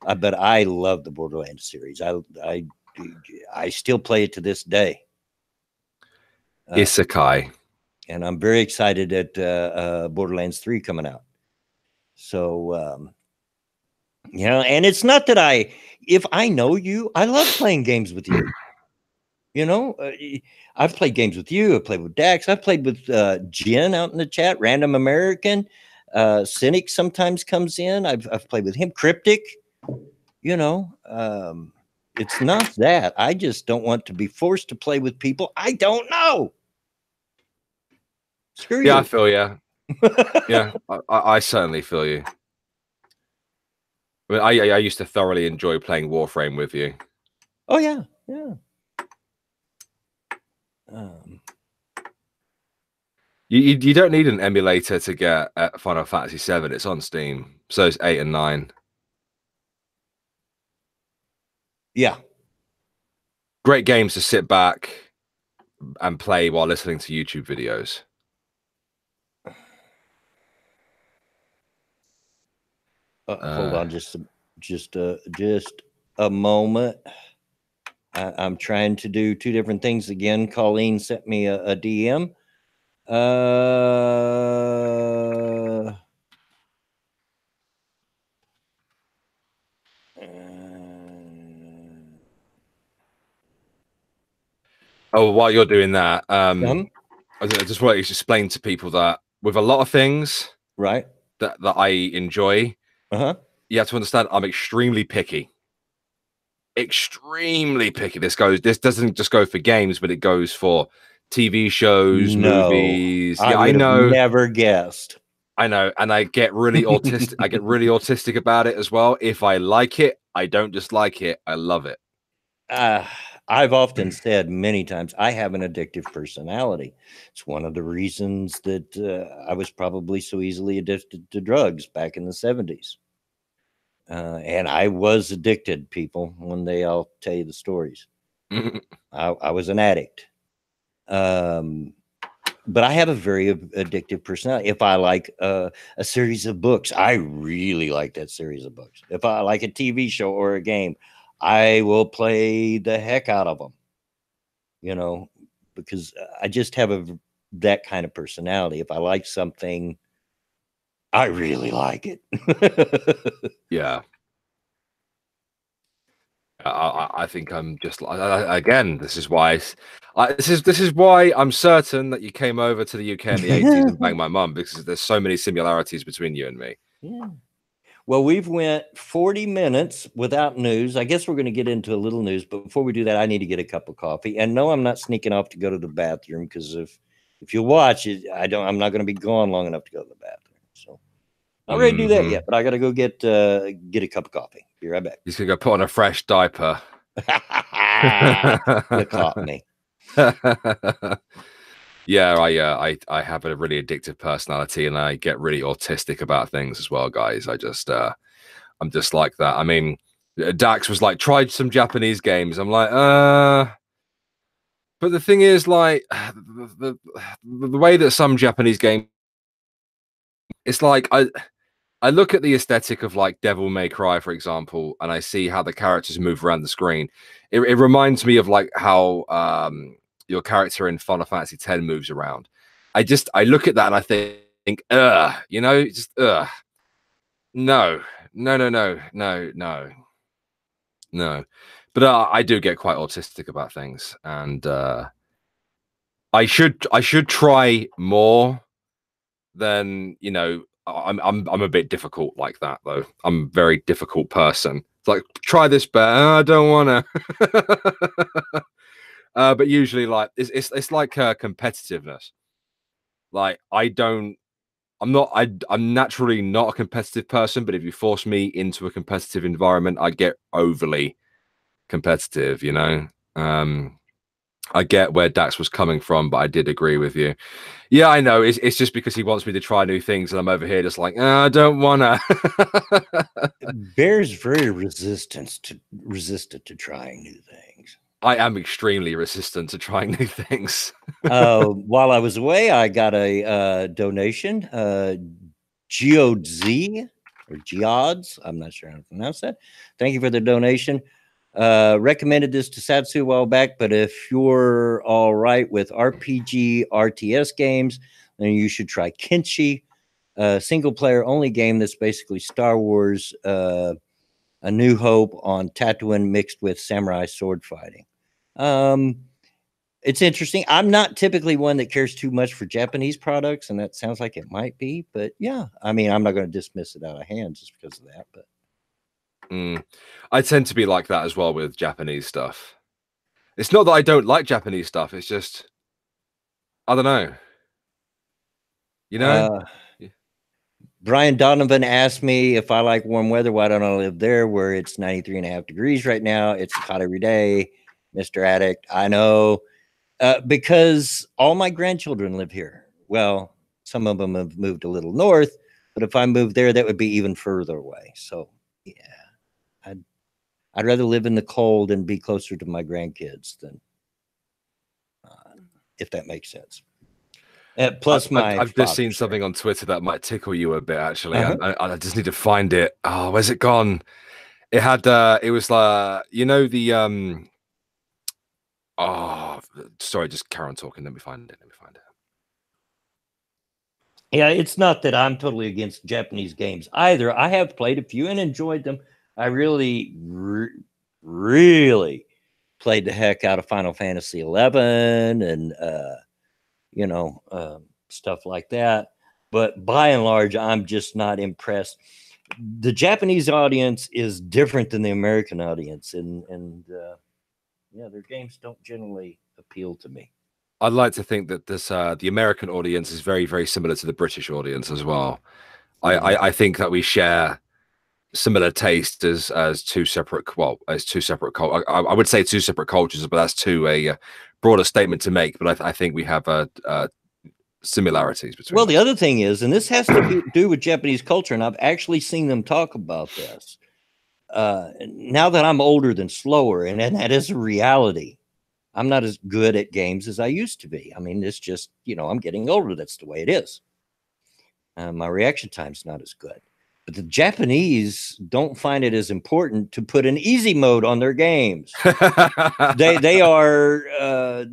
but I love the Borderlands series. I still play it to this day. Isekai. And I'm very excited at Borderlands 3 coming out. So, and it's not that if I know you, I love playing games with you. I've played games with you. I've played with Dax. I've played with Jen out in the chat. Random American. Cynic sometimes comes in. I've played with him. Cryptic. It's not that. I just don't want to be forced to play with people I don't know. Screw you. I feel you. Yeah, I certainly feel you. I mean, I used to thoroughly enjoy playing Warframe with you. Oh yeah, yeah. You don't need an emulator to get at Final Fantasy VII. It's on Steam. So it's 8 and 9. Yeah. Great games to sit back and play while listening to YouTube videos. Hold on, just a moment. I'm trying to do 2 different things again. Colleen sent me a DM. While you're doing that, I just want to explain to people that with a lot of things, right, that I enjoy, you have to understand I'm extremely picky. Extremely picky. This doesn't just go for games, but it goes for TV shows, movies. I Yeah, I would have know. never guessed. I know, and I get really autistic. I get really autistic about it as well. If I like it, I don't just like it. I love it. I've often said many times, I have an addictive personality. It's one of the reasons that I was probably so easily addicted to drugs back in the 70s. And I was addicted, people. One day I'll tell you the stories. I was an addict. But I have a very addictive personality. If I like a series of books, I really like that series of books. If I like a TV show or a game, I will play the heck out of them, you know, because I just have that kind of personality. If I like something, I really like it. Yeah. I think I'm just again. This is why this is why I'm certain that you came over to the UK in the 80s and banged my mum, because there's so many similarities between you and me. Yeah. Well, we've went 40 minutes without news. I guess we're going to get into a little news, but before we do that, I need to get a cup of coffee. And no, I'm not sneaking off to go to the bathroom, because if you watch it, I'm not going to be gone long enough to go to the bathroom. So not ready to do that yet, but I got to go get a cup of coffee. Be right back. He's going to go put on a fresh diaper. You caught me. Yeah, I have a really addictive personality, and I get really autistic about things as well, guys. I'm just like that. I mean, Dax was like, tried some Japanese games. I'm like, but the thing is, like, the way that some Japanese games, it's like I look at the aesthetic of like Devil May Cry, for example, and I see how the characters move around the screen. It reminds me of like how your character in Final Fantasy X moves around. I look at that and I think, you know, just no. But I do get quite autistic about things, and I should try more than, you know. I'm a bit difficult like that, though. I'm a very difficult person. It's like, try this better. I don't want to. But usually, like, it's like competitiveness. Like, I'm naturally not a competitive person, but if you force me into a competitive environment, I get overly competitive, you know. I get where Dax was coming from, but I did agree with you. Yeah, I know. It's just because he wants me to try new things, and I'm over here just like, I don't wanna. Bear's very resistant to trying new things. I am extremely resistant to trying new things. While I was away, I got a donation. Geodz or Geodz, I'm not sure how to pronounce that. Thank you for the donation. Recommended this to Satsu a while back, but if you're all right with RPG RTS games, then you should try Kenshi, a single player only game that's basically Star Wars A New Hope on Tatooine mixed with samurai sword fighting. It's interesting. I'm not typically one that cares too much for Japanese products, and that sounds like it might be, but yeah, I mean, I'm not going to dismiss it out of hand just because of that, but I tend to be like that as well with Japanese stuff. It's not that I don't like Japanese stuff. It's just, I don't know. You know? Brian Donovan asked me if I like warm weather. Why don't I live there where it's 93.5 degrees right now? It's hot every day, Mr. Addict. I know, because all my grandchildren live here. Well, some of them have moved a little north, but if I moved there, that would be even further away. So yeah. I'd rather live in the cold and be closer to my grandkids than, if that makes sense. Plus, I've just seen something on Twitter that might tickle you a bit. Actually, I just need to find it. Oh, where's it gone? It had it was you know, the oh, sorry, just carry on talking. Let me find it. Yeah, it's not that I'm totally against Japanese games either. I have played a few and enjoyed them. I really, really played the heck out of Final Fantasy 11 and, you know, stuff like that. But by and large, I'm just not impressed. The Japanese audience is different than the American audience. And yeah, their games don't generally appeal to me. I'd like to think that this the American audience is very, very similar to the British audience as well. I think that we share similar taste as two separate I would say two separate cultures, but that's a broader statement to make. But I think we have similarities between. Well, the other thing is, and this has to do with Japanese culture, and I've actually seen them talk about this. Now that I'm older than slower, and that is a reality. I'm not as good at games as I used to be. I mean, it's just, I'm getting older. That's the way it is. My reaction time's not as good. But the Japanese don't find it as important to put an easy mode on their games. they are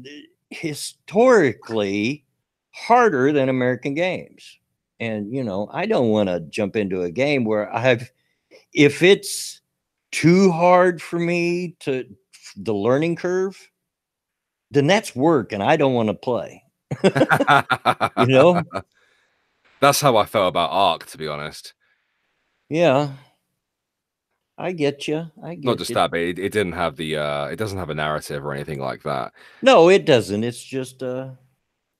historically harder than American games. And, I don't want to jump into a game where if it's too hard for me the learning curve, then that's work and I don't want to play. That's how I felt about Ark, to be honest. Yeah. I get you. Not just that, but it didn't have it doesn't have a narrative or anything like that. No, it doesn't. It's just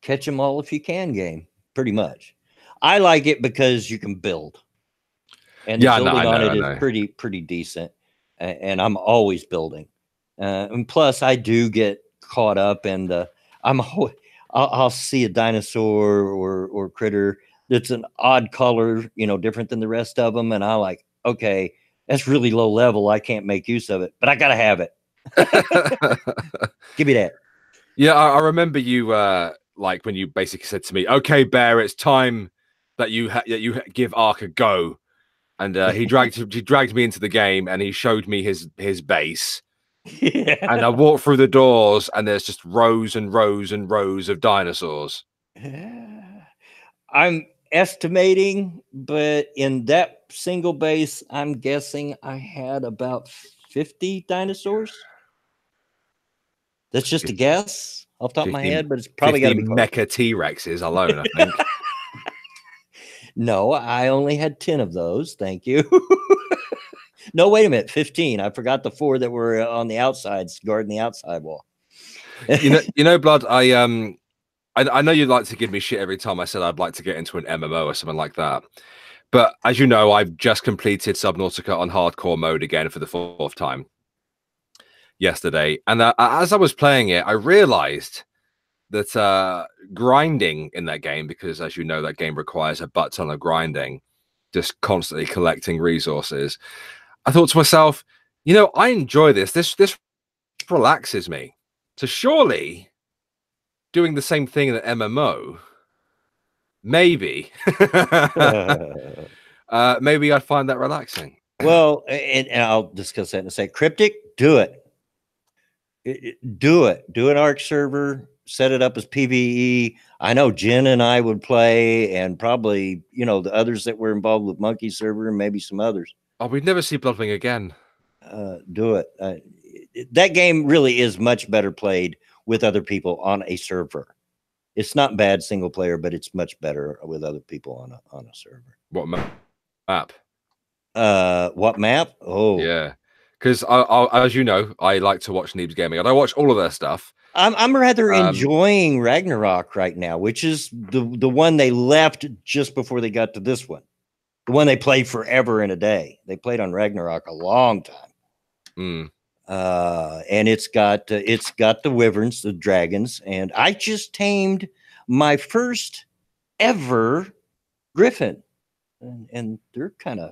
catch them all if you can game, pretty much. I like it because you can build. And the building on it is pretty decent. And I'm always building. And plus I do get caught up in I'll see a dinosaur or critter that's an odd color, different than the rest of them, and I like, okay, that's really low level, I can't make use of it, but I gotta have it. Give me that. Yeah, I remember you like when you basically said to me, okay, Bear, it's time that you give Ark a go, and he dragged me into the game and he showed me his base. Yeah. And I walked through the doors and there's just rows and rows and rows of dinosaurs. I'm estimating, but in that single base, I'm guessing I had about 50 dinosaurs. That's just a guess off the top of my head, but it's probably got to be mecha T-Rexes alone, I think. No, I only had 10 of those. Thank you. No, wait a minute, 15. I forgot the 4 that were on the outsides, guarding the outside wall. Blood, I know you'd like to give me shit every time I said I'd like to get into an MMO or something like that. But as you know, I've just completed Subnautica on hardcore mode again for the 4th time yesterday. And as I was playing it, I realized that grinding in that game, because as you know, that game requires a butt ton of grinding, just constantly collecting resources. I thought to myself, I enjoy this. This relaxes me. So surely doing the same thing in an MMO, maybe, maybe I'd find that relaxing. Well, and I'll discuss that in a sec. Cryptic, do it. Do it. Do an Ark server. Set it up as PvE. I know Jen and I would play, and probably, the others that were involved with Monkey server and maybe some others. Oh, we'd never see Bloodwing again. Do it. That game really is much better played with other people on a server. It's not bad single player, but it's much better with other people on a server. What map? What map? Oh, yeah. Because as you know, I like to watch Neebs Gaming, and I watch all of their stuff. I'm rather enjoying Ragnarok right now, which is the one they left just before they got to this one. The one they played forever in a day. They played on Ragnarok a long time. And it's got the wyverns, the dragons, and I just tamed my first ever griffin, and they're kind of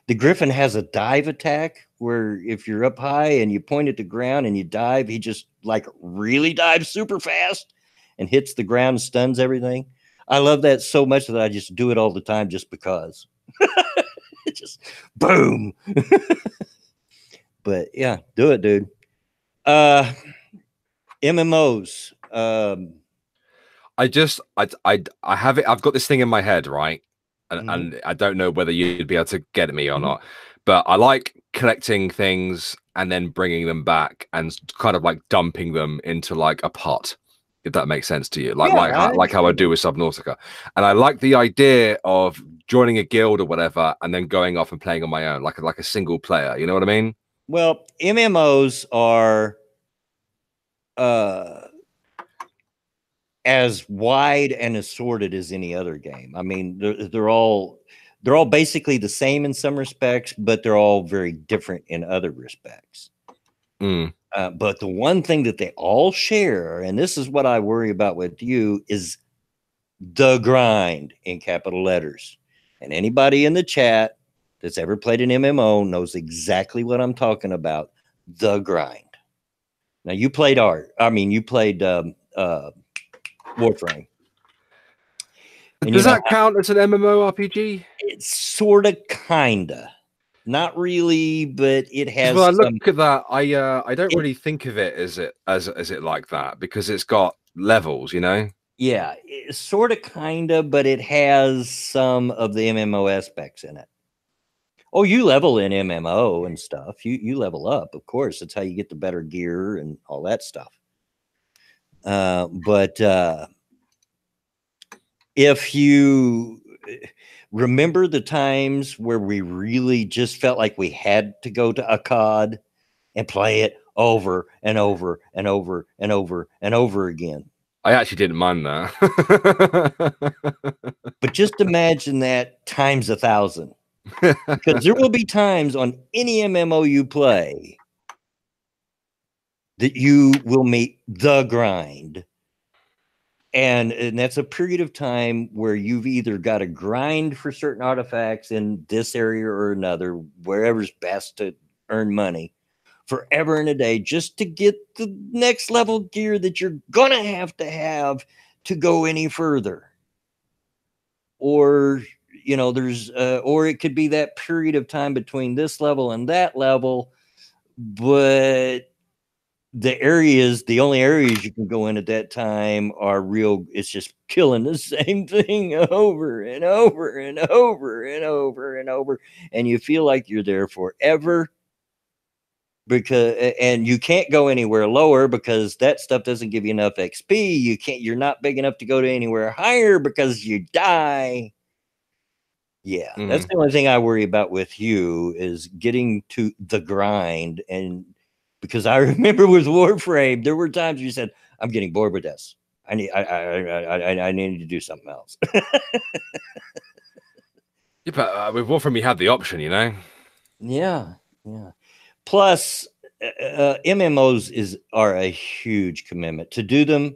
the griffin has a dive attack where if you're up high and you point at the ground and you dive, he just like really dives super fast and hits the ground and stuns everything. I love that so much that I just do it all the time just because. Just boom. But yeah, do it, dude. MMOs. I have it. I've got this thing in my head, right? And I don't know whether you'd be able to get me or not, but I like collecting things and then bringing them back and kind of like dumping them into like a pot, if that makes sense to you, like how I do with Subnautica. And I like the idea of joining a guild or whatever and then going off and playing on my own, like a single player. You know what I mean? Well, MMOs are as wide and assorted as any other game. I mean, they're all basically the same in some respects, but they're all very different in other respects. But the one thing that they all share, and this is what I worry about with you, is the grind in capital letters. And anybody in the chat that's ever played an MMO knows exactly what I'm talking about. The grind. Now you played you played Warframe. And does that count as an MMORPG? It's sort of, kinda. Not really, but it has. When I look at that, I don't really think of it as it like that, because it's got levels, you know. Yeah, it's sort of, kinda, but it has some of the MMO aspects in it. Oh, you level in MMO and stuff. You level up, of course. That's how you get the better gear and all that stuff. But if you remember the times where we really just felt like we had to go to a COD and play it over and over and over and over and over again. I actually didn't mind that. But just imagine that times 1,000. Because there will be times on any MMO you play that you will meet the grind. And that's a period of time where you've either got to grind for certain artifacts in this area or another, wherever's best to earn money, forever and a day, just to get the next level gear that you're gonna have to go any further. Or, you know, there's or it could be that period of time between this level and that level, but the only areas you can go in at that time are it's just killing the same thing over and over and over and over and over, and you feel like you're there forever, and you can't go anywhere lower because that stuff doesn't give you enough XP. You're not big enough to go to anywhere higher because you die. Yeah, that's the only thing I worry about with you, is getting to the grind. And because I remember with Warframe, there were times you said, "I'm getting bored with this. I need to do something else." Yeah, but with Warframe, you had the option, you know. Yeah. Plus, MMOs are a huge commitment. To do them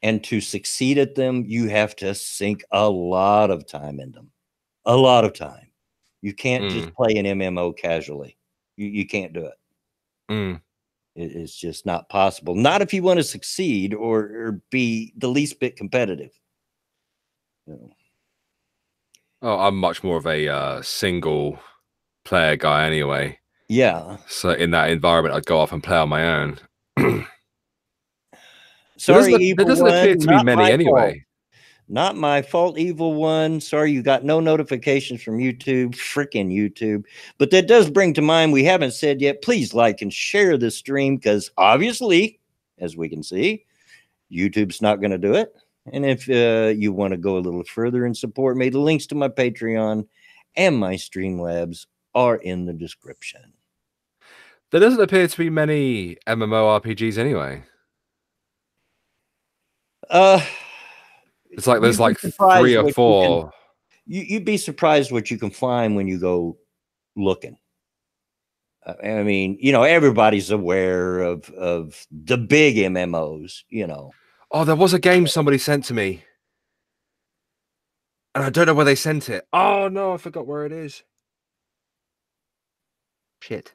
and to succeed at them, you have to sink a lot of time in them. A lot of time. You can't just play an MMO casually. You can't do it. It's just not possible. Not if you want to succeed or be the least bit competitive. You know. Oh, I'm much more of a single player guy anyway. Yeah. So in that environment, I'd go off and play on my own. Sorry, there doesn't appear to be many anyway. Not my fault, Evil One. Sorry, you got no notifications from YouTube. Freaking YouTube. But that does bring to mind, we haven't said yet, please like and share this stream, because obviously, as we can see, YouTube's not going to do it. And if you want to go a little further and support me, the links to my Patreon and my Streamlabs are in the description. There doesn't appear to be many MMORPGs anyway. It's like there's like 3 or 4. You'd be surprised what you can find when you go looking. I mean, you know, everybody's aware of the big MMOs, you know. Oh, there was a game somebody sent to me, and I don't know where they sent it. Oh no, I forgot where it is. Shit.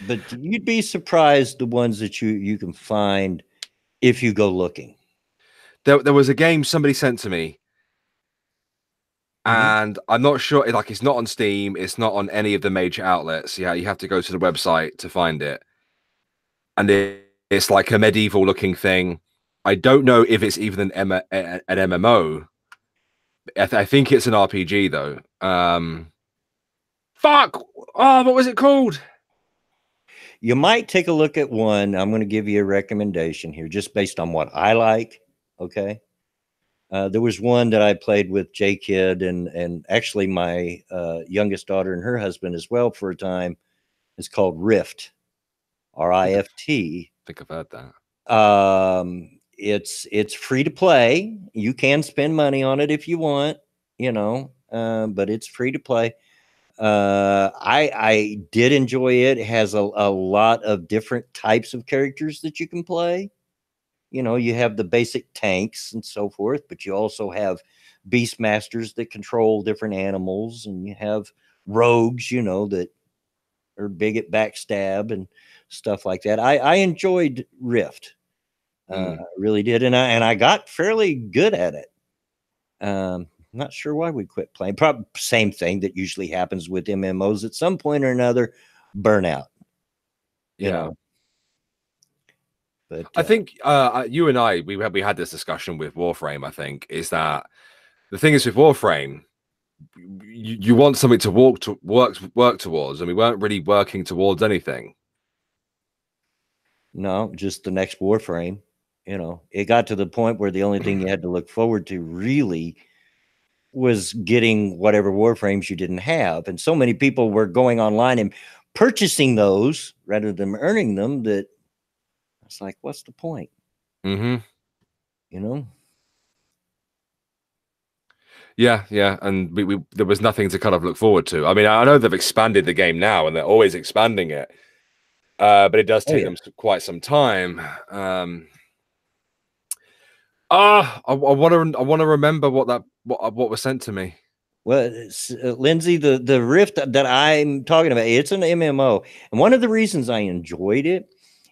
But you'd be surprised the ones that you can find if you go looking. There was a game somebody sent to me, and I'm not sure. Like, it's not on Steam. It's not on any of the major outlets. Yeah, you have to go to the website to find it. And it's like a medieval looking thing. I don't know if it's even an MMO. I think it's an RPG though. Fuck! Oh, what was it called? You might take a look at one. I'm going to give you a recommendation here, just based on what I like. Okay. There was one that I played with J Kid and actually my youngest daughter and her husband as well for a time. It's called Rift, RIFT. I think I've heard that. it's free to play. You can spend money on it if you want, you know, but it's free to play. I did enjoy it. It has a lot of different types of characters that you can play. You know, you have the basic tanks and so forth, but you also have beastmasters that control different animals, and you have rogues, you know, that are big at backstab and stuff like that. I enjoyed Rift. I really did, and I got fairly good at it. Not sure why we quit playing. Probably same thing that usually happens with MMOs at some point or another, burnout. You know. But I think you and I we had this discussion with Warframe. I think is that the thing is with Warframe, you want something to work towards, and we weren't really working towards anything. No, just the next Warframe. You know, it got to the point where the only thing you had to look forward to really was getting whatever Warframes you didn't have. And so many people were going online and purchasing those rather than earning them that it's like, what's the point? You know? Yeah, and we there was nothing to kind of look forward to. I mean, I know they've expanded the game now, and they're always expanding it, but it does take them quite some time. I want to remember what was sent to me. Well, Lindsay, the Rift that I'm talking about, it's an MMO, and one of the reasons I enjoyed it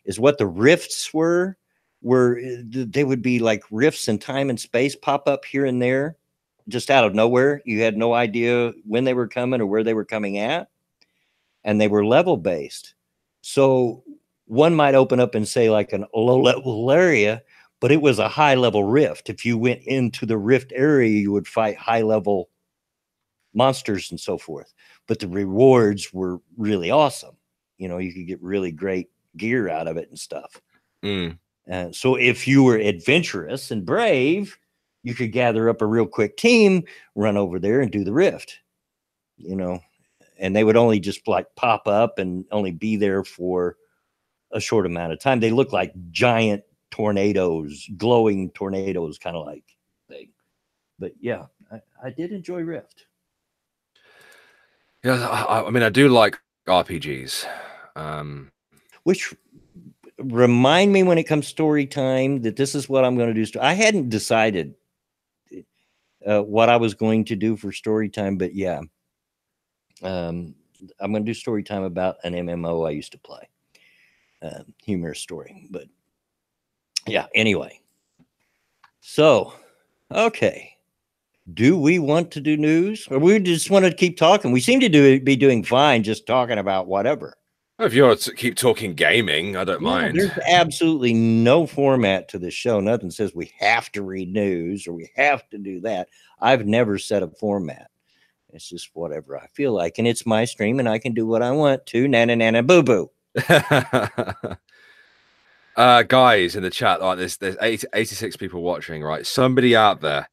is what the rifts were they would be like rifts in time and space pop up here and there, just out of nowhere. You had no idea when they were coming or where they were coming at, and they were level based. So one might open up and say like an low level area, but it was a high level rift. If you went into the rift area, you would fight high level monsters and so forth, but the rewards were really awesome. You know, you could get really great gear out of it and stuff. So if you were adventurous and brave, you could gather up a real quick team, run over there and do the rift, you know, and they would only just like pop up and only be there for a short amount of time. They look like giant tornadoes, glowing tornadoes, kind of like thing. But yeah, I did enjoy Rift. Yeah, I mean, I do like RPGs. Which remind me when it comes story time that this is what I'm going to do. I hadn't decided what I was going to do for story time, but yeah, I'm going to do story time about an MMO I used to play. Humorous story, but yeah, anyway. So, okay. Do we want to do news, or we just want to keep talking? We seem to be doing fine just talking about whatever. If you want to keep talking gaming, I don't mind. There's absolutely no format to this show. Nothing says we have to read news or we have to do that. I've never set a format. It's just whatever I feel like, and it's my stream, and I can do what I want to. Nana nana boo boo. Guys in the chat, like there's 86 people watching, right? Somebody out there.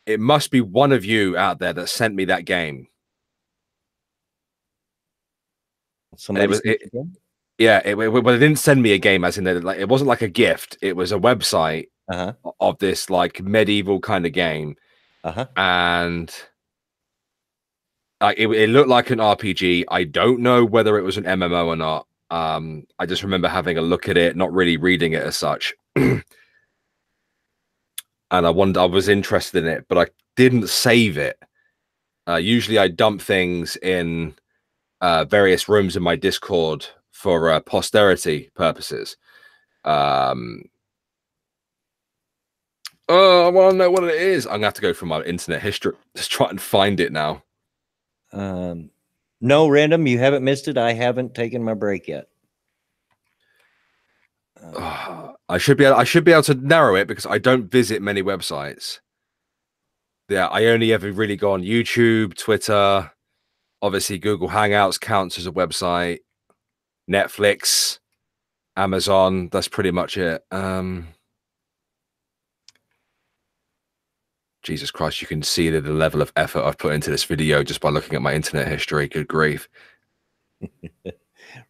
It must be one of you out there that sent me that game. Somebody yeah, well, they didn't send me a game, as in like it wasn't like a gift. It was a website of this like medieval kind of game, and it looked like an RPG. I don't know whether it was an MMO or not. I just remember having a look at it, not really reading it as such. And I was interested in it, but I didn't save it. Usually I dump things in various rooms in my Discord for posterity purposes. I want to know what it is. I'm going to have to go through my internet history. Just try and find it now. No, Random, you haven't missed it. I haven't taken my break yet. I should be able to narrow it because I don't visit many websites. Yeah, I only ever really go on YouTube, Twitter. Obviously, Google Hangouts counts as a website. Netflix, Amazon. That's pretty much it. Jesus Christ, you can see the level of effort I've put into this video just by looking at my internet history. Good grief.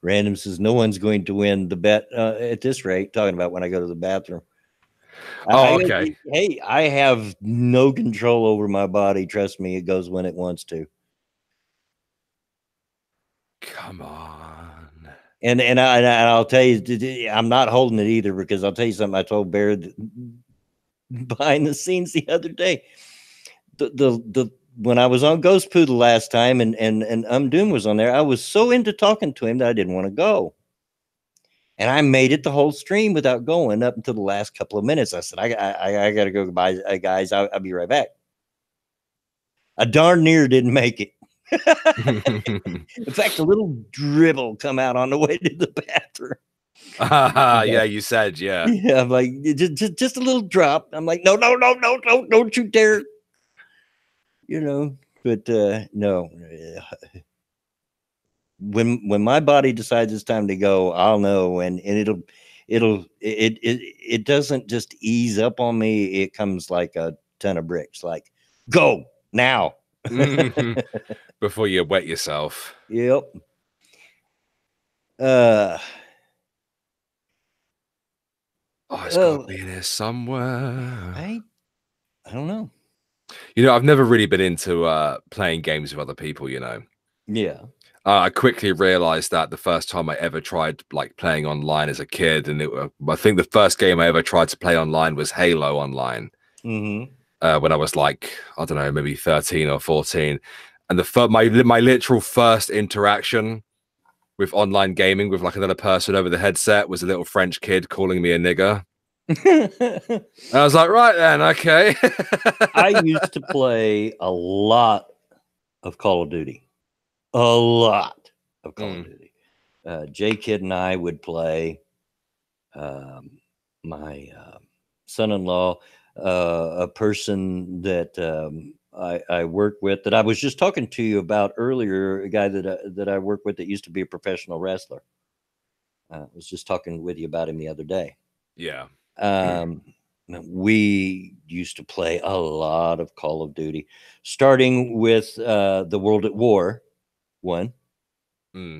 Random says no one's going to win the bet at this rate, talking about when I go to the bathroom. Oh, okay. Hey, I have no control over my body. Trust me, it goes when it wants to. Come on. And I'll tell you, I'm not holding it either, because I'll tell you something I told Bear behind the scenes the other day. The when I was on Ghost Poo the last time, and Doom was on there, I was so into talking to him that I didn't want to go. And I made it the whole stream without going up until the last couple of minutes. I said, I got to go. Goodbye, guys. I'll be right back. I darn near didn't make it. In fact, a little dribble come out on the way to the bathroom. Yeah, you said, yeah. Yeah, I'm like, just a little drop. I'm like, no, don't you dare. You know, but no. When my body decides it's time to go, I'll know, and it doesn't just ease up on me. It comes like a ton of bricks. Like, go now. Before you wet yourself. Yep. Oh, it's got to be in here somewhere. I don't know. You know, I've never really been into playing games with other people, you know. Yeah. I quickly realized that the first time I ever tried like playing online as a kid, and I think the first game I ever tried to play online was Halo Online. Mm-hmm. When I was like, I don't know, maybe 13 or 14. And my literal first interaction with online gaming with like another person over the headset was a little French kid calling me a nigger. And I was like, right then, okay. I used to play a lot of Call of Duty. A lot of Call of Duty. J-Kid and I would play. My son-in-law, a person that I work with, that I was just talking to you about earlier, a guy that I work with that used to be a professional wrestler. I was just talking with you about him the other day. Yeah. We used to play a lot of Call of Duty, starting with the World at War one,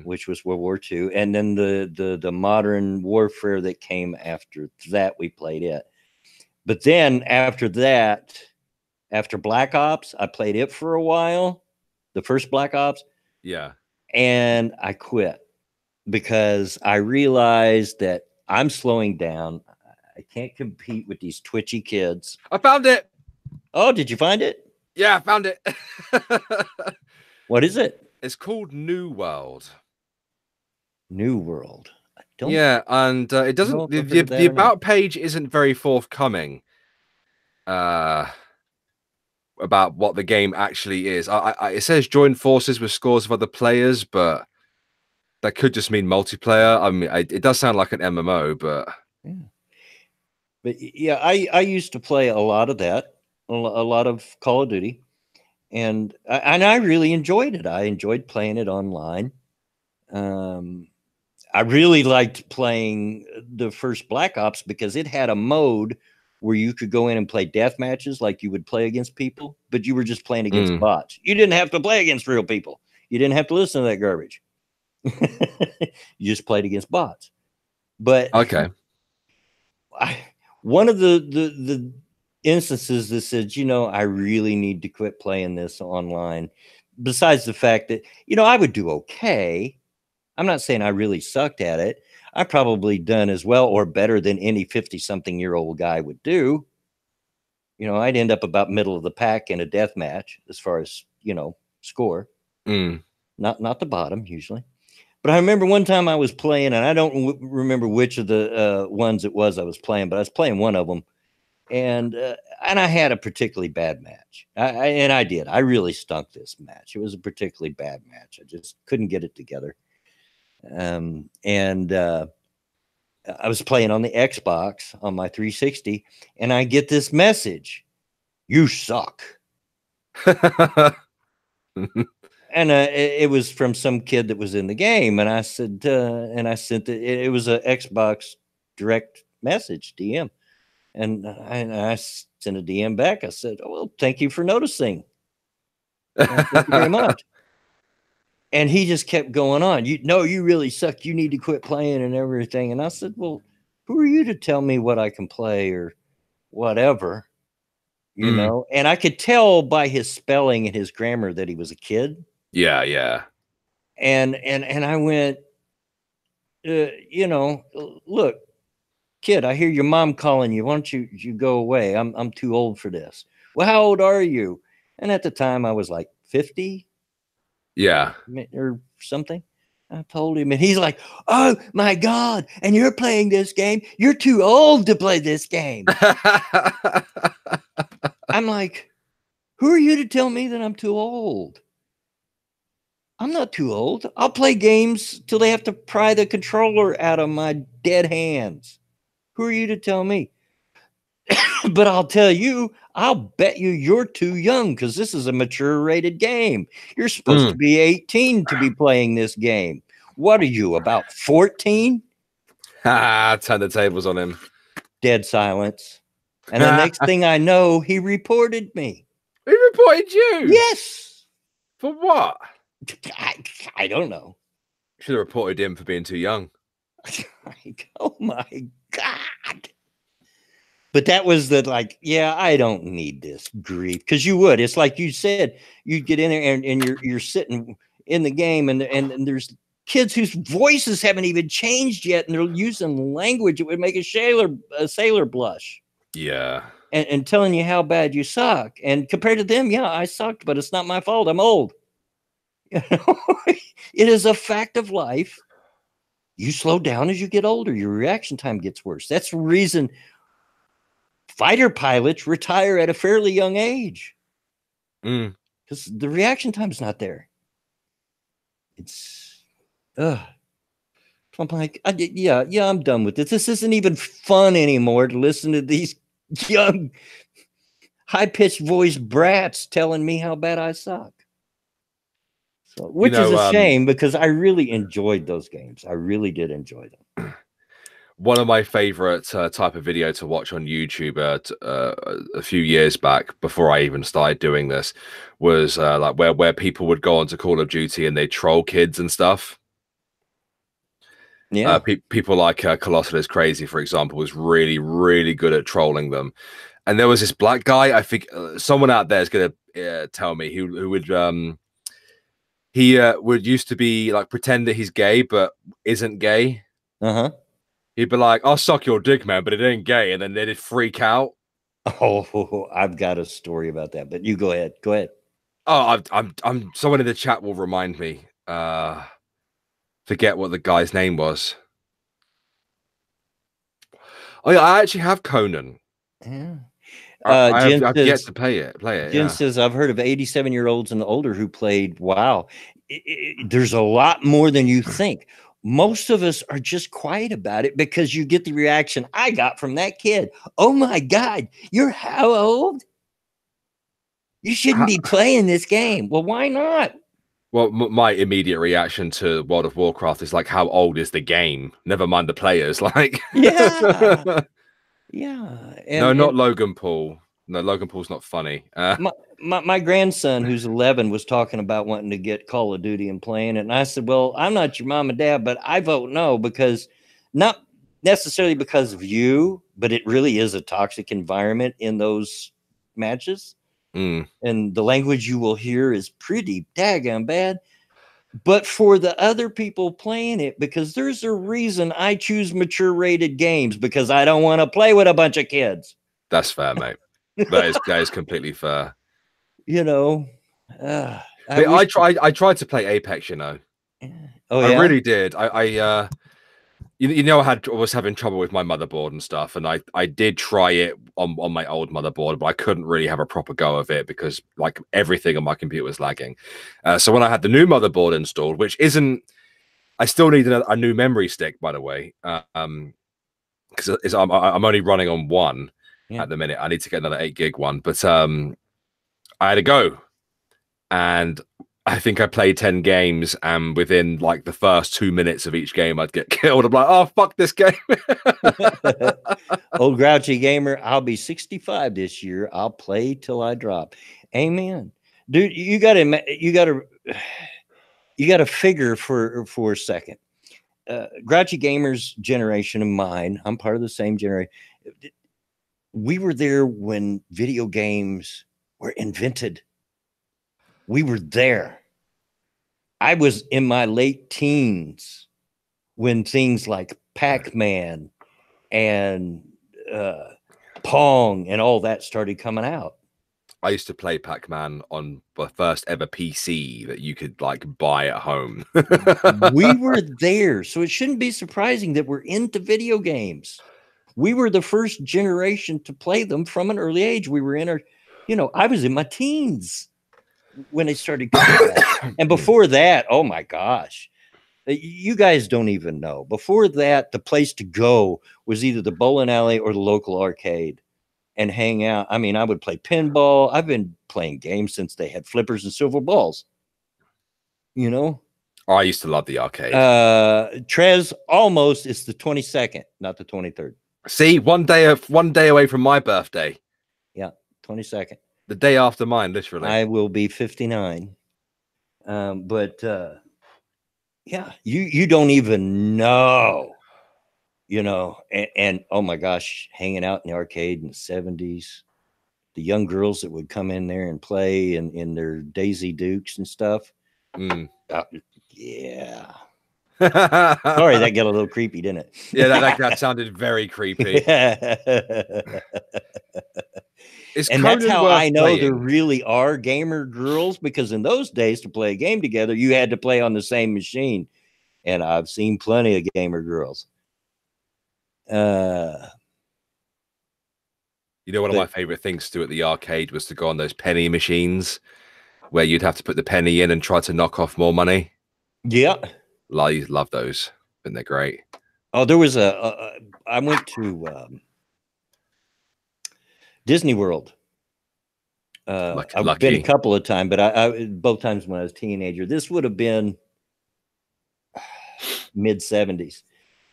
which was World War II, and then the modern warfare that came after that. We played it, but then after that, after Black Ops, I played it for a while, the first Black Ops. Yeah. And I quit because I realized that I'm slowing down. I can't compete with these twitchy kids. I found it. Oh, did you find it? Yeah, I found it. What is it? It's called New World. New World. I don't. Yeah, and it doesn't. The about page isn't very forthcoming. About what the game actually is. It says join forces with scores of other players, but that could just mean multiplayer. I mean, it does sound like an MMO, but yeah. But yeah, I used to play a lot of that, a lot of Call of Duty, and I really enjoyed it. I enjoyed playing it online. I really liked playing the first Black Ops because it had a mode where you could go in and play death matches like you would play against people, but you were just playing against bots. You didn't have to play against real people. You didn't have to listen to that garbage. You just played against bots. But okay, one of the instances that said, you know, I really need to quit playing this online, besides the fact that, you know, I would do okay. I'm not saying I really sucked at it. I probably done as well or better than any 50-something-year-old guy would do. You know, I'd end up about middle of the pack in a death match as far as, you know, score. Not the bottom usually. But I remember one time I was playing, and I don't remember which of the ones it was I was playing, but I was playing one of them, and I had a particularly bad match. I did. I really stunk this match. It was a particularly bad match. I just couldn't get it together. I was playing on the Xbox on my 360, and I get this message: "You suck." And it was from some kid that was in the game, and I said, and I sent it was an Xbox direct message DM, and I sent a DM back. I said, "Oh, well, thank you for noticing. Thank you very much." And he just kept going on. You really suck. You need to quit playing and everything. And I said, well, who are you to tell me what I can play or whatever, you know, and I could tell by his spelling and his grammar that he was a kid. Yeah, yeah. And I went, you know, look, kid, I hear your mom calling you. Why don't you go away? I'm too old for this. Well, how old are you? And at the time I was like 50. Yeah. Or something. I told him, and he's like, oh my God, and you're playing this game? You're too old to play this game. I'm like, who are you to tell me that I'm too old? I'm not too old. I'll play games till they have to pry the controller out of my dead hands. Who are you to tell me? But I'll tell you, I'll bet you're too young, because this is a mature rated game. You're supposed to be 18 to be playing this game. What are you, about 14? Turn the tables on him. Dead silence. And the next thing I know, he reported me. He reported you? Yes. For what? I don't know. Should have reported him for being too young. Oh my God. But that was the, like, yeah, I don't need this grief. Because you would. It's like you said, you get in there and you're sitting in the game and there's kids whose voices haven't even changed yet, and they're using language that would make a sailor blush. Yeah. And telling you how bad you suck. And compared to them, yeah, I sucked, but it's not my fault. I'm old. You know, it is a fact of life. You slow down as you get older. Your reaction time gets worse. That's the reason fighter pilots retire at a fairly young age, because the reaction time's not there. It's, I'm like, yeah, I'm done with this. This isn't even fun anymore to listen to these young, high-pitched voice brats telling me how bad I suck. So, which is a shame, because I really enjoyed those games. I really did enjoy them. One of my favorite type of video to watch on YouTube a few years back, before I even started doing this, was like where people would go onto Call of Duty and they troll kids and stuff. Yeah, people like Colossal is Crazy, for example, was really, really good at trolling them. And there was this black guy. I think someone out there is going to tell me who would he would used to be like pretend that he's gay but isn't gay. He'd be like, I'll suck your dick, man, but it ain't gay. And then they'd freak out. Oh, I've got a story about that, but you go ahead. Go ahead. Oh, I'm someone in the chat will remind me. Forget what the guy's name was. Oh yeah, I actually have Conan. Yeah. I've yet to play it. Jen says, I've heard of 87-year-olds and older who played WoW. There's a lot more than you think. Most of us are just quiet about it because you get the reaction I got from that kid. Oh my God, you're how old? You shouldn't be playing this game. Well, why not? Well, my immediate reaction to World of Warcraft is like, how old is the game? Never mind the players. Like, yeah. Yeah. No, not Logan Paul. No, Logan Paul's not funny. My grandson, who's 11, was talking about wanting to get Call of Duty and playing it. And I said, well, I'm not your mom and dad, but I vote no, because not necessarily because of you, but it really is a toxic environment in those matches. And the language you will hear is pretty daggone bad. But for the other people playing it, because there's a reason I choose mature rated games, because I don't want to play with a bunch of kids. That's fair, mate. That is completely fair. You know, I tried to play Apex, you know. Oh, yeah? I really did. You know, I was having trouble with my motherboard and stuff, and I did try it on my old motherboard, but I couldn't really have a proper go of it because like everything on my computer was lagging. So when I had the new motherboard installed, which isn't, I still need a new memory stick, by the way, because I'm only running on one at the minute. I need to get another 8 gig one, but I had to go, and I think I played 10 games, and within like the first 2 minutes of each game, I'd get killed. I'm like, oh, fuck this game. Old grouchy gamer, I'll be 65 this year. I'll play till I drop. Amen. Dude, you gotta figure for a second. Grouchy gamers generation of mine, I'm part of the same generation. we were there when video games were invented. We were there. I was in my late teens when things like Pac-Man and Pong and all that started coming out. I used to play Pac-Man on the first ever PC that you could like buy at home. We were there, so it shouldn't be surprising that we're into video games. We were the first generation to play them from an early age. We were in our, I was in my teens when they started coming out. And before that, oh my gosh, you guys don't even know. Before that, the place to go was either the bowling alley or the local arcade and hang out. I mean, I would play pinball. I've been playing games since they had flippers and silver balls. Oh, I used to love the arcade. Trez, almost, it's the 22nd, not the 23rd. See, one day away from my birthday. Yeah, 22nd. The day after mine, literally. I will be 59. But yeah, you don't even know. And oh my gosh, hanging out in the arcade in the 70s, the young girls that would come in there and play in their Daisy Dukes and stuff. Yeah. Sorry, that got a little creepy, didn't it? Yeah, that sounded very creepy. And that's how I know there really are gamer girls, because in those days, to play a game together, you had to play on the same machine. And I've seen plenty of gamer girls. One of my favorite things to do at the arcade was to go on those penny machines where you'd have to put the penny in and try to knock off more money. Yeah. I love those, and they're great. Oh, there was I went to Disney World. I've been a couple of times, but I both times when I was a teenager. This would have been mid-70s.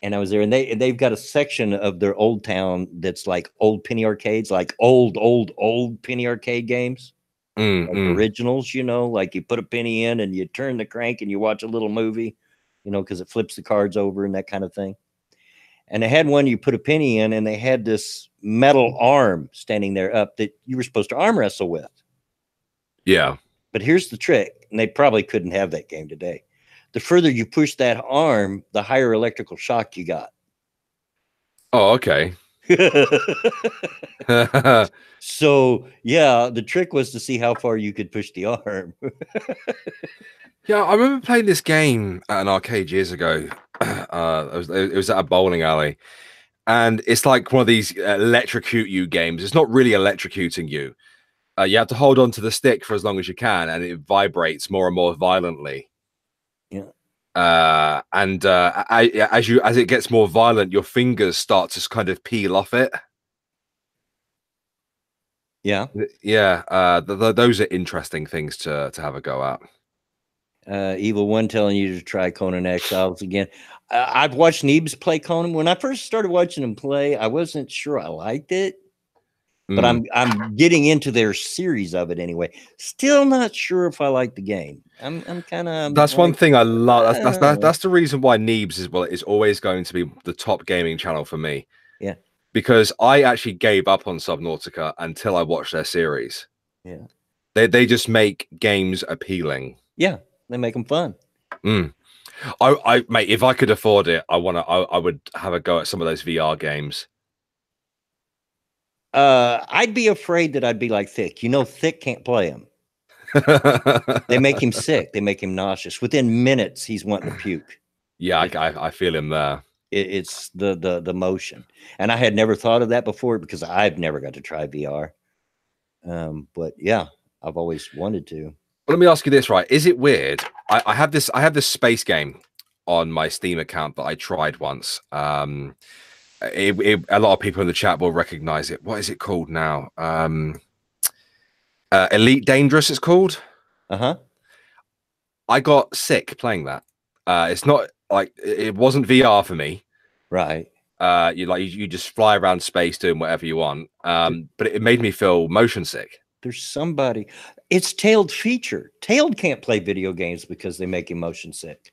And I was there, and they've got a section of their old town that's like old penny arcades, like old penny arcade games, like originals, like you put a penny in and you turn the crank and you watch a little movie, because it flips the cards over and that kind of thing. And they had one you put a penny in, and they had this metal arm standing there up that you were supposed to arm wrestle with. Yeah. But here's the trick, and they probably couldn't have that game today. The further you push that arm, the higher electrical shock you got. Oh, okay. So, yeah, the trick was to see how far you could push the arm. Yeah, I remember playing this game at an arcade years ago. It was at a bowling alley. And it's like one of these electrocute you games. It's not really electrocuting you. You have to hold on to the stick for as long as you can, and it vibrates more and more violently. Yeah. As it gets more violent, your fingers start to kind of peel off it. Yeah. Yeah. Those are interesting things to have a go at. Evil One telling you to try Conan Exiles again. I've watched Neebs play Conan. When I first started watching him play, I wasn't sure I liked it, but I'm getting into their series of it anyway. Still not sure if I like the game. I'm kind of. That's one thing I love. That's the reason why Neebs is always going to be the top gaming channel for me. Yeah, because I actually gave up on Subnautica until I watched their series. Yeah, they just make games appealing. Yeah, they make them fun. Mate, if I could afford it, I would have a go at some of those VR games. I'd be afraid that I'd be like Thick. Thick can't play them. They make him sick. They make him nauseous. Within minutes, he's wanting to puke. Yeah, I feel him there. It's the motion. And I had never thought of that before because I've never got to try VR. But yeah, I've always wanted to. Well, let me ask you this, right? Is it weird? I have this space game on my Steam account that I tried once. A lot of people in the chat will recognize it. What is it called now? Elite Dangerous, it's called. Uh-huh. I got sick playing that. It's not like it wasn't VR for me. Right. You just fly around space doing whatever you want. But it made me feel motion sick. There's somebody. It's Tailed feature. Tailed can't play video games because they make him motion sick.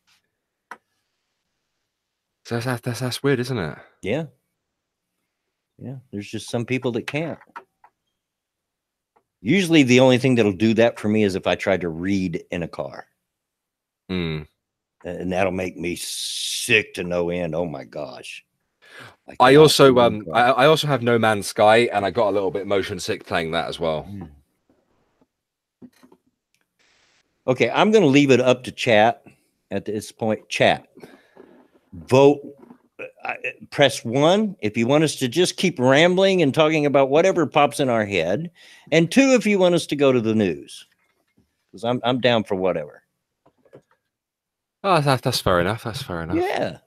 So that's weird, isn't it? Yeah. Yeah, there's just some people that can't. Usually the only thing that'll do that for me is if I try to read in a car. And that'll make me sick to no end. Oh my gosh. I also I also have No Man's Sky, and I got a little bit motion sick playing that as well. Okay, I'm going to leave it up to chat at this point. Chat. Vote. Press 1 if you want us to just keep rambling and talking about whatever pops in our head, and 2 if you want us to go to the news, because I'm down for whatever. Oh, that's fair enough. That's fair enough. Yeah,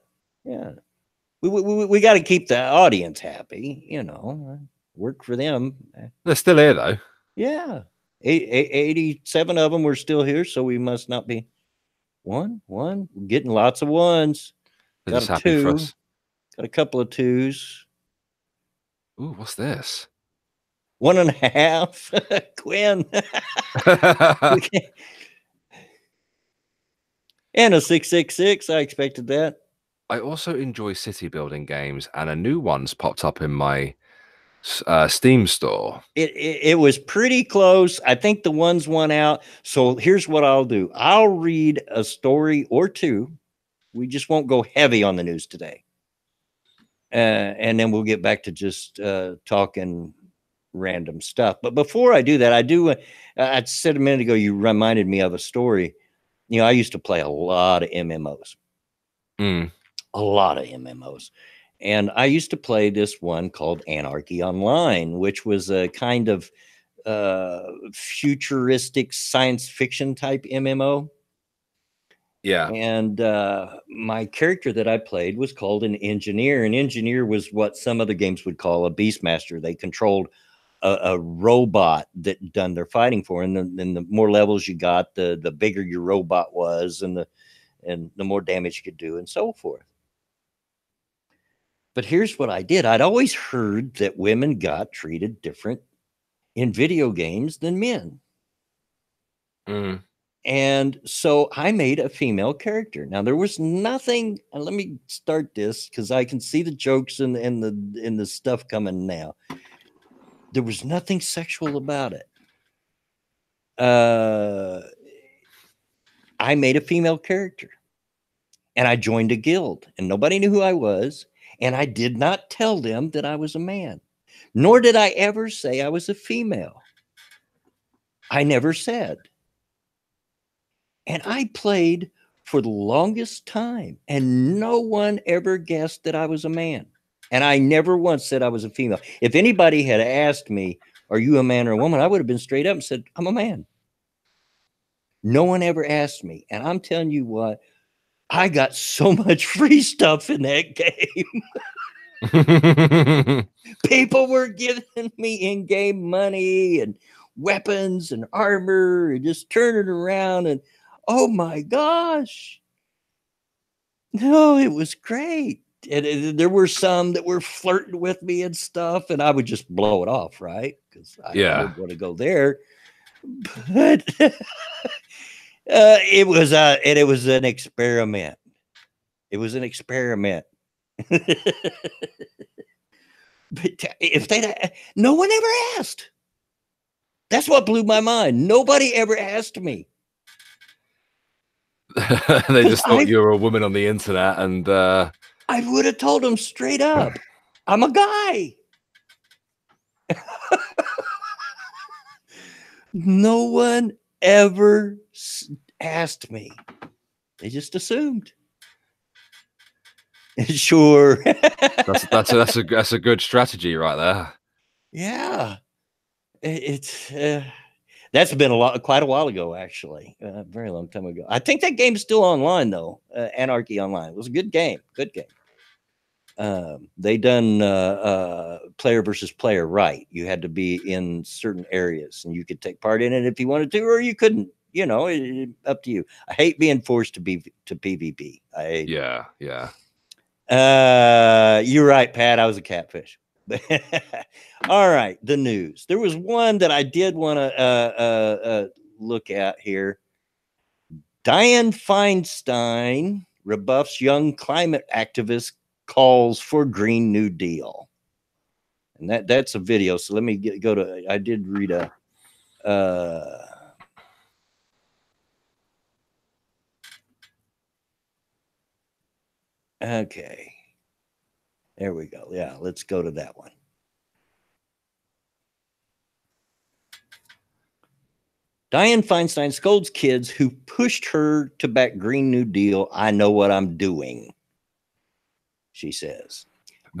yeah. We got to keep the audience happy, you know. Work for them. They're still here though. Yeah, 87 of them were still here, so we must not be. One. We're getting lots of ones. They're just happy for us. Got a couple of 2s. Ooh, what's this? 1.5. Quinn. And a 666. I expected that. I also enjoy city building games, and a new one's popped up in my Steam store. It was pretty close. I think the ones won out. So here's what I'll do. I'll read a story or 2. We just won't go heavy on the news today. And then we'll get back to just talking random stuff. But before I do that, I said a minute ago, you reminded me of a story. You know, I used to play a lot of MMOs. A lot of MMOs. And I used to play this one called Anarchy Online, which was a kind of futuristic science fiction type MMO. Yeah. And my character that I played was called an engineer. An engineer was what some other games would call a beastmaster. They controlled a robot that done their fighting for. And then the more levels you got, the bigger your robot was, and the more damage you could do, and so forth. But here's what I did. I'd always heard that women got treated different in video games than men. And so I made a female character. Now there was nothing, and let me start this because I can see the jokes and the stuff coming now. There was nothing sexual about it. I made a female character, and I joined a guild, and nobody knew who I was. And I did not tell them that I was a man, nor did I ever say I was a female. I never said. And I played for the longest time, and no one ever guessed that I was a man. And I never once said I was a female. If anybody had asked me, are you a man or a woman? I would have been straight up and said, I'm a man. No one ever asked me. And I'm telling you what, I got so much free stuff in that game. People were giving me in-game money and weapons and armor and just turning around, and oh my gosh. No, it was great. And there were some that were flirting with me and stuff, and I would just blow it off, right? Because I didn't want to go there. But it was an experiment. It was an experiment. But if no one ever asked. That's what blew my mind. Nobody ever asked me. They just thought you were a woman on the internet, and I would have told them straight up, I'm a guy. No one ever asked me. They just assumed. Sure. that's a good strategy right there. Yeah. It's that's been quite a while ago, actually. A very long time ago. I think that game's still online though. Anarchy Online. It was a good game. Good game. They done player versus player right. You had to be in certain areas, and you could take part in it if you wanted to, or you couldn't. You know, up to you. I hate being forced to PvP. Yeah. You're right, Pat. I was a catfish. All right, the news. There was one that I did want to look at here. Dianne Feinstein rebuffs young climate activist calls for Green New Deal. And that's a video. So let me go to, I did read a, okay. There we go. Yeah, let's go to that one. Dianne Feinstein scolds kids who pushed her to back Green New Deal. I know what I'm doing, she says.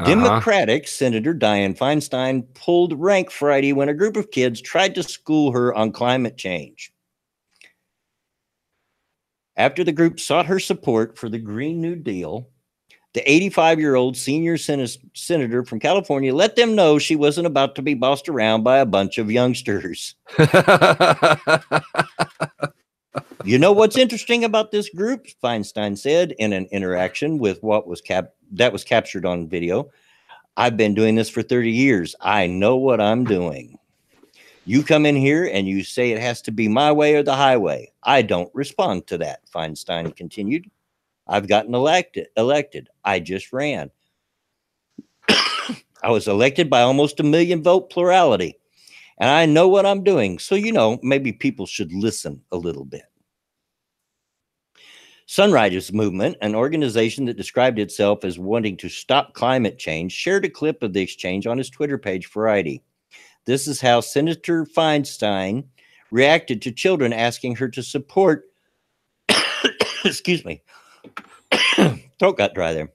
Democratic Senator Dianne Feinstein pulled rank Friday when a group of kids tried to school her on climate change. After the group sought her support for the Green New Deal, the 85-year-old senior senator from California let them know she wasn't about to be bossed around by a bunch of youngsters. You know what's interesting about this group? Feinstein said in an interaction with what was captured on video. I've been doing this for 30 years. I know what I'm doing. You come in here and you say it has to be my way or the highway. I don't respond to that, Feinstein continued. I've gotten elected. I just ran. I was elected by almost 1 million vote plurality. And I know what I'm doing. So, you know, maybe people should listen a little bit. Sunriders Movement, an organization that described itself as wanting to stop climate change, shared a clip of the exchange on his Twitter page Friday. This is how Senator Feinstein reacted to children asking her to support, excuse me, throat got dry there,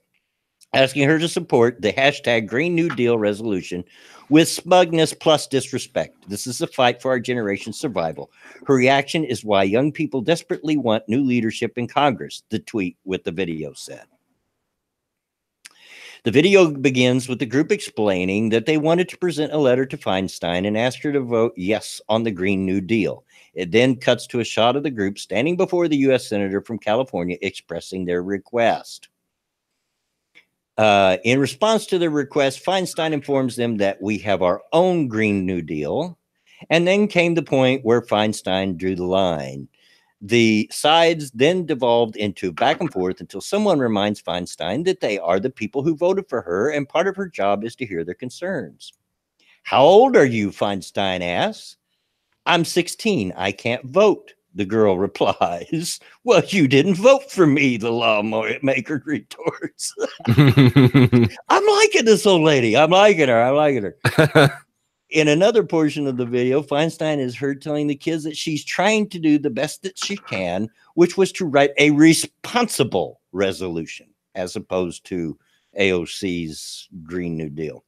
asking her to support the hashtag Green New Deal resolution with smugness plus disrespect. This is a fight for our generation's survival. Her reaction is why young people desperately want new leadership in Congress, the tweet with the video said. The video begins with the group explaining that they wanted to present a letter to Feinstein and ask her to vote yes on the Green New Deal. It then cuts to a shot of the group standing before the U.S. Senator from California expressing their request. In response to their request, Feinstein informs them that we have our own Green New Deal. And then came the point where Feinstein drew the line. The sides then devolved into back and forth until someone reminds Feinstein that they are the people who voted for her, and part of her job is to hear their concerns. How old are you? Feinstein asks. I'm 16. I can't vote, the girl replies. Well, you didn't vote for me, the lawmaker retorts. I'm liking this old lady. I'm liking her. In another portion of the video, Feinstein is heard telling the kids that she's trying to do the best that she can, which was to write a responsible resolution, as opposed to AOC's Green New Deal.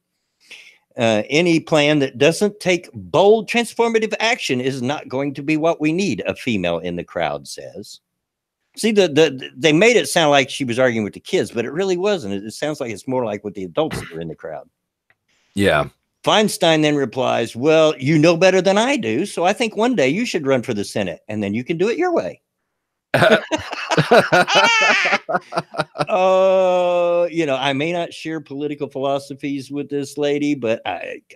Any plan that doesn't take bold, transformative action is not going to be what we need, a female in the crowd says. See, they made it sound like she was arguing with the kids, but it really wasn't. It sounds like it's more like with the adults that were in the crowd. Yeah. Feinstein then replies, well, you know better than I do, so I think one day you should run for the Senate, and then you can do it your way. You know, I may not share political philosophies with this lady, but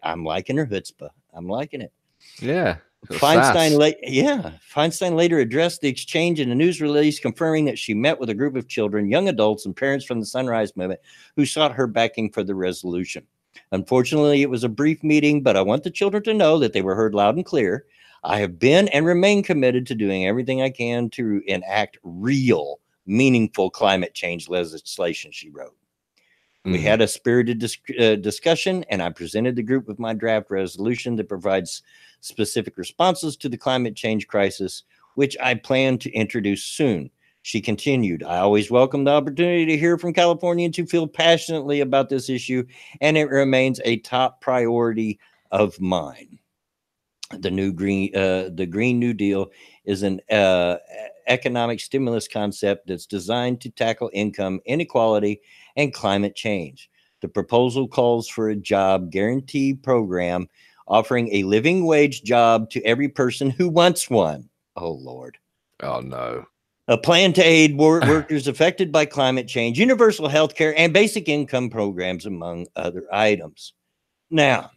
I'm liking her chutzpah. I'm liking it. Yeah. Feinstein later addressed the exchange in a news release, confirming that she met with a group of children, young adults, and parents from the Sunrise Movement who sought her backing for the resolution. Unfortunately, it was a brief meeting, but I want the children to know that they were heard loud and clear. I have been and remain committed to doing everything I can to enact real, meaningful climate change legislation, she wrote. We had a spirited discussion, and I presented the group with my draft resolution that provides specific responses to the climate change crisis, which I plan to introduce soon. She continued, I always welcome the opportunity to hear from Californians who feel passionately about this issue, and it remains a top priority of mine. The Green New Deal is an economic stimulus concept that's designed to tackle income inequality and climate change. The proposal calls for a job guarantee program offering a living wage job to every person who wants one. Oh, Lord. Oh, no. A plan to aid workers affected by climate change, universal health care, and basic income programs, among other items. Now,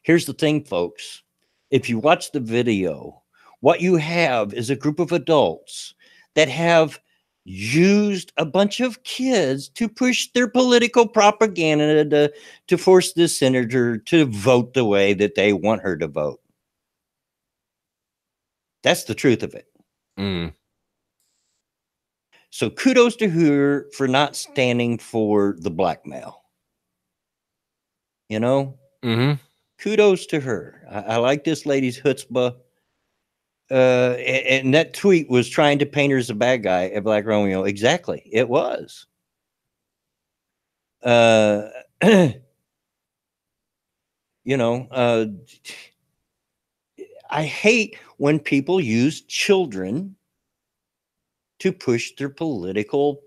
here's the thing, folks. If you watch the video, what you have is a group of adults that have used a bunch of kids to push their political propaganda to force this senator to vote the way that they want her to vote. That's the truth of it. So kudos to her for not standing for the blackmail. You know? Kudos to her. I like this lady's chutzpah. And that tweet was trying to paint her as a bad guy at Black Romeo. Exactly. It was. You know, I hate when people use children to push their political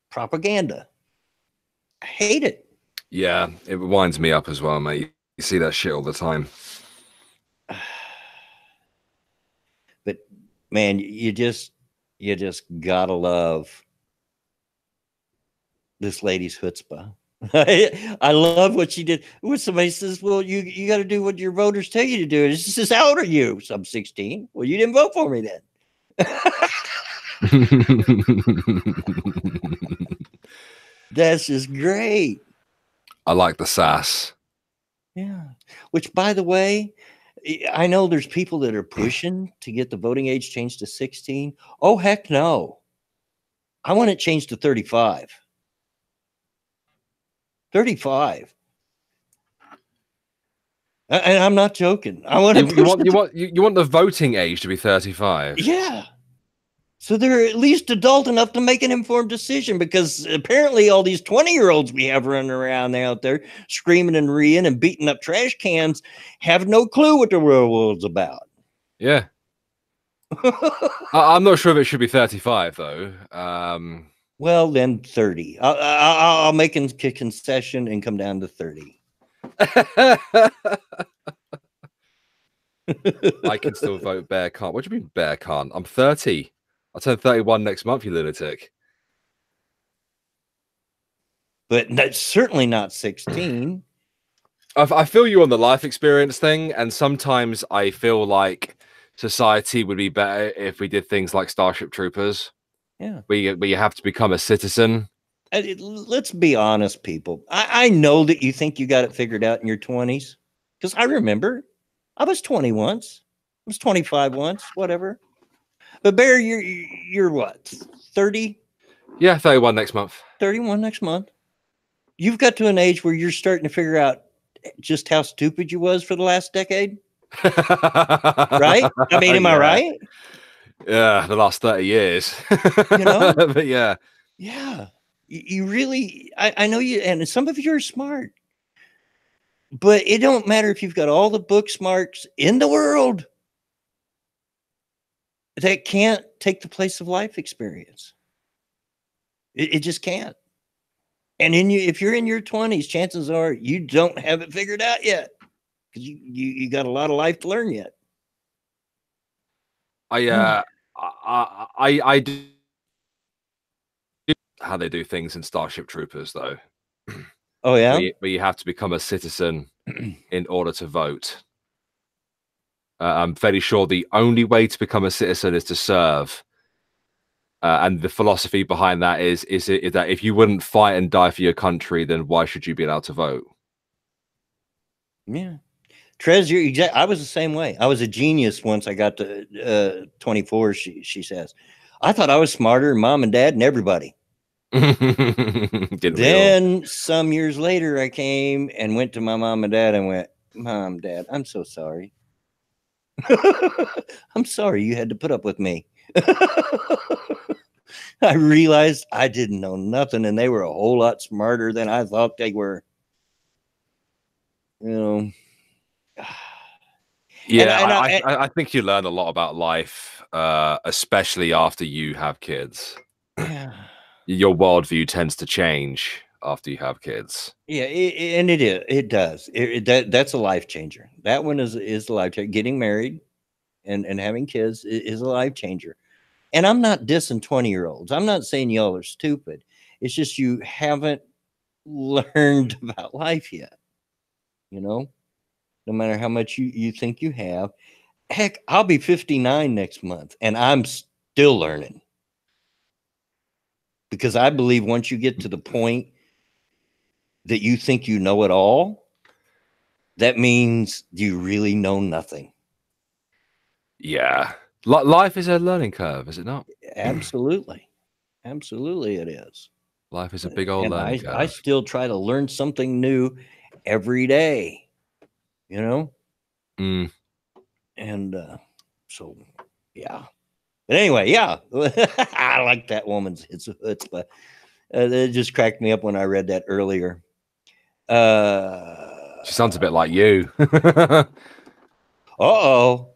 propaganda. I hate it. Yeah, it winds me up as well, mate. You see that shit all the time. But man, you just gotta love this lady's chutzpah. I love what she did. When somebody says, well, you got to do what your voters tell you to do. And she says, how old are you? So I'm 16. Well, you didn't vote for me then. That's just great. I like the sass. Yeah. Which, by the way, I know there's people that are pushing to get the voting age changed to 16. Oh, heck no. I want it changed to 35. 35. And I'm not joking. I want you want the voting age to be 35. Yeah. So they're at least adult enough to make an informed decision, because apparently all these 20-year-olds we have running around out there screaming and reeing and beating up trash cans have no clue what the real world's about. Yeah. I'm not sure if it should be 35 though. Well, then 30. I'll make a concession and come down to 30. I can still vote bear can't. What do you mean bear can't? I'm 30. I'll turn 31 next month, you lunatic. But that's certainly not 16. I feel you on the life experience thing, and sometimes I feel like society would be better if we did things like Starship Troopers. Yeah. Where you have to become a citizen. Let's be honest, people. I know that you think you got it figured out in your 20s, because I remember I was 20 once. I was 25 once, whatever. But Bear, you're what, 30? Yeah, 31 next month. 31 next month. You've got to an age where you're starting to figure out just how stupid you was for the last decade. Right? I mean, am I right? Yeah, the last 30 years. You know? But yeah. Yeah. You really, I know you, and some of you are smart. But it don't matter if you've got all the book smarts in the world. That can't take the place of life experience. It just can't. And if you're in your 20s, chances are you don't have it figured out yet, because you got a lot of life to learn yet. I do how they do things in Starship Troopers, though. Oh yeah, where you have to become a citizen in order to vote. I'm fairly sure the only way to become a citizen is to serve. And the philosophy behind that is that if you wouldn't fight and die for your country, then why should you be allowed to vote? Yeah. Trez, you're exact. I was the same way. I was a genius once I got to 24, she says. I thought I was smarter than mom and dad and everybody. Then some years later, I came and went to my mom and dad and went, Mom, Dad, I'm so sorry. I'm sorry you had to put up with me. I realized I didn't know nothing, and they were a whole lot smarter than I thought they were. You know. Yeah, I think you learn a lot about life, especially after you have kids. Yeah. Your worldview tends to change after you have kids. Yeah, it does. That's a life changer. That one is a life changer. Getting married and having kids is a life changer. And I'm not dissing 20-year-olds. I'm not saying y'all are stupid. It's just you haven't learned about life yet. You know, no matter how much you think you have. Heck, I'll be 59 next month, and I'm still learning. because I believe once you get to the point that you think you know it all, that means you really know nothing. Yeah. Life is a learning curve, is it not? Absolutely. Absolutely it is. Life is a big old learning curve. I still try to learn something new every day, you know? And so, yeah. But anyway, yeah. I like that woman's but it just cracked me up when I read that earlier. She sounds a bit like you.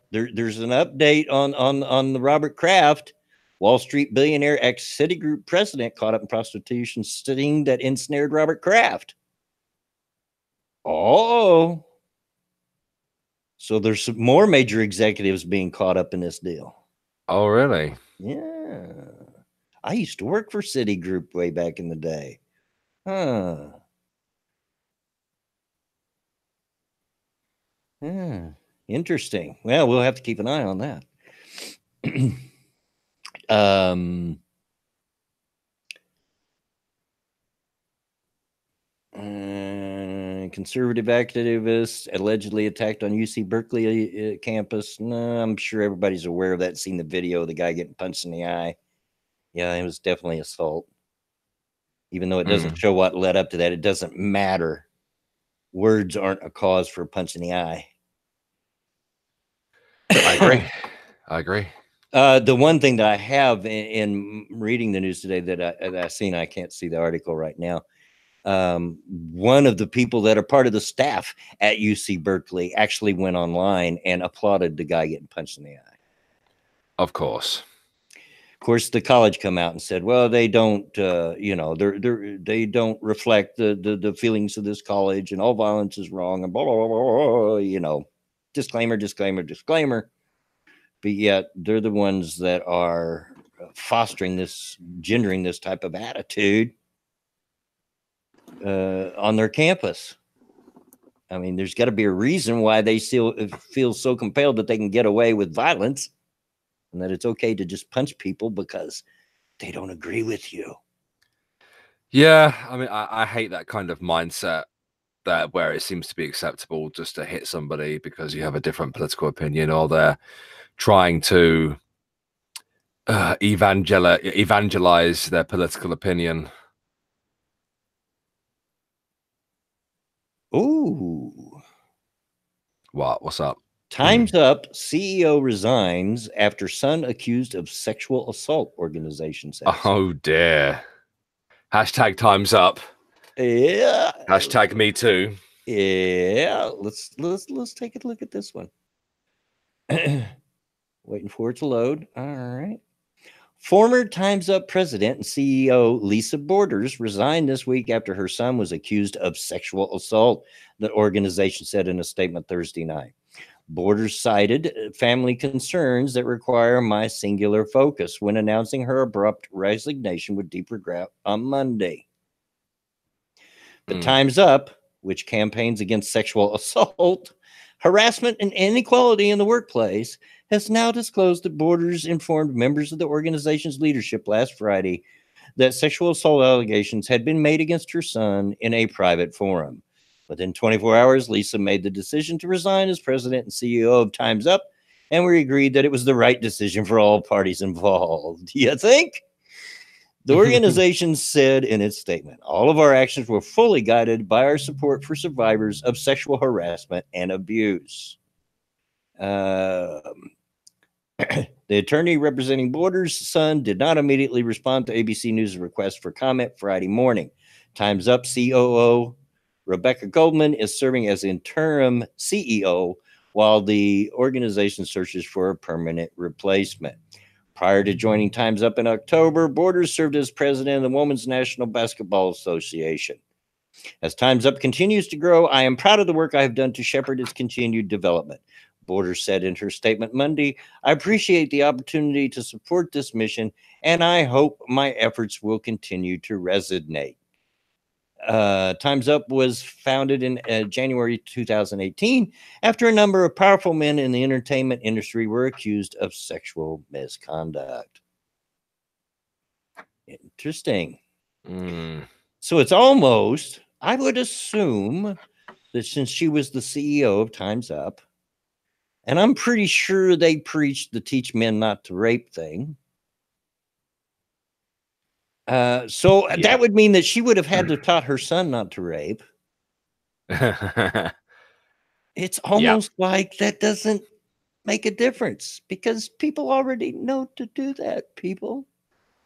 There's an update on the Robert Kraft. Wall Street billionaire, ex-Citigroup president, caught up in prostitution sting that ensnared Robert Kraft. So there's some more major executives being caught up in this deal. Oh, really? Yeah. I used to work for Citigroup way back in the day. Yeah. Interesting. Well, we'll have to keep an eye on that. Conservative activists allegedly attacked on UC Berkeley campus. No, I'm sure everybody's aware of that, seen the video of the guy getting punched in the eye. Yeah, it was definitely assault. Even though it doesn't show what led up to that, it doesn't matter. Words aren't a cause for a punch in the eye. I agree. I agree. The one thing that I have in reading the news today that I've seen, I can't see the article right now. One of the people that are part of the staff at UC Berkeley actually went online and applauded the guy getting punched in the eye. Of course. Of course, the college come out and said, well, they don't, they don't reflect the feelings of this college, and all violence is wrong, and blah, blah, blah, blah, disclaimer, disclaimer, disclaimer. But yet they're the ones that are fostering this, gendering this type of attitude on their campus. I mean, there's got to be a reason why they still feel so compelled that they can get away with violence, and that it's okay to just punch people because they don't agree with you. Yeah, I mean, I hate that kind of mindset that where it seems to be acceptable just to hit somebody because you have a different political opinion, or they're trying to evangelize their political opinion. Ooh. What's up? Time's up. CEO resigns after son accused of sexual assault, organization says. Oh, dear. Hashtag time's up. Yeah. Hashtag me too. Yeah. Let's take a look at this one. Waiting for it to load. All right. Former Time's Up president and CEO Lisa Borders resigned this week after her son was accused of sexual assault, the organization said in a statement Thursday night. Borders cited family concerns that require my singular focus when announcing her abrupt resignation with deep regret on Monday. But Time's Up, which campaigns against sexual assault, harassment, and inequality in the workplace, has now disclosed that Borders informed members of the organization's leadership last Friday that sexual assault allegations had been made against her son in a private forum. Within 24 hours, Lisa made the decision to resign as president and CEO of Time's Up, and we agreed that it was the right decision for all parties involved. You think? The organization said in its statement, all of our actions were fully guided by our support for survivors of sexual harassment and abuse. The attorney representing Borders' son did not immediately respond to ABC News' request for comment Friday morning. Time's Up COO Rebecca Goldman is serving as interim CEO while the organization searches for a permanent replacement. Prior to joining Time's Up in October, Borders served as president of the Women's National Basketball Association. As Time's Up continues to grow, I am proud of the work I have done to shepherd its continued development. Borders said in her statement Monday, I appreciate the opportunity to support this mission, and I hope my efforts will continue to resonate. Time's Up was founded in January 2018 after a number of powerful men in the entertainment industry were accused of sexual misconduct. Interesting. So it's almost, I would assume that since she was the CEO of Time's Up, and I'm pretty sure they preached the teach men not to rape thing. So that would mean that she would have had to taught her son not to rape. It's almost like that doesn't make a difference because people already know to do that, people,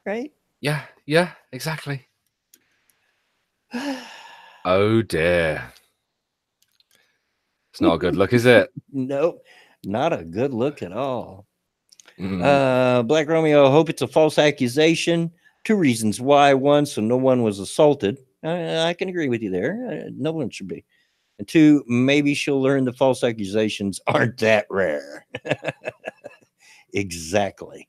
right? Yeah, exactly. Oh dear. It's not a good look, is it? Nope, not a good look at all. Black Romeo, hope it's a false accusation. 2 reasons why. 1, so no one was assaulted. I can agree with you there. No one should be. And 2, maybe she'll learn the false accusations aren't that rare. Exactly.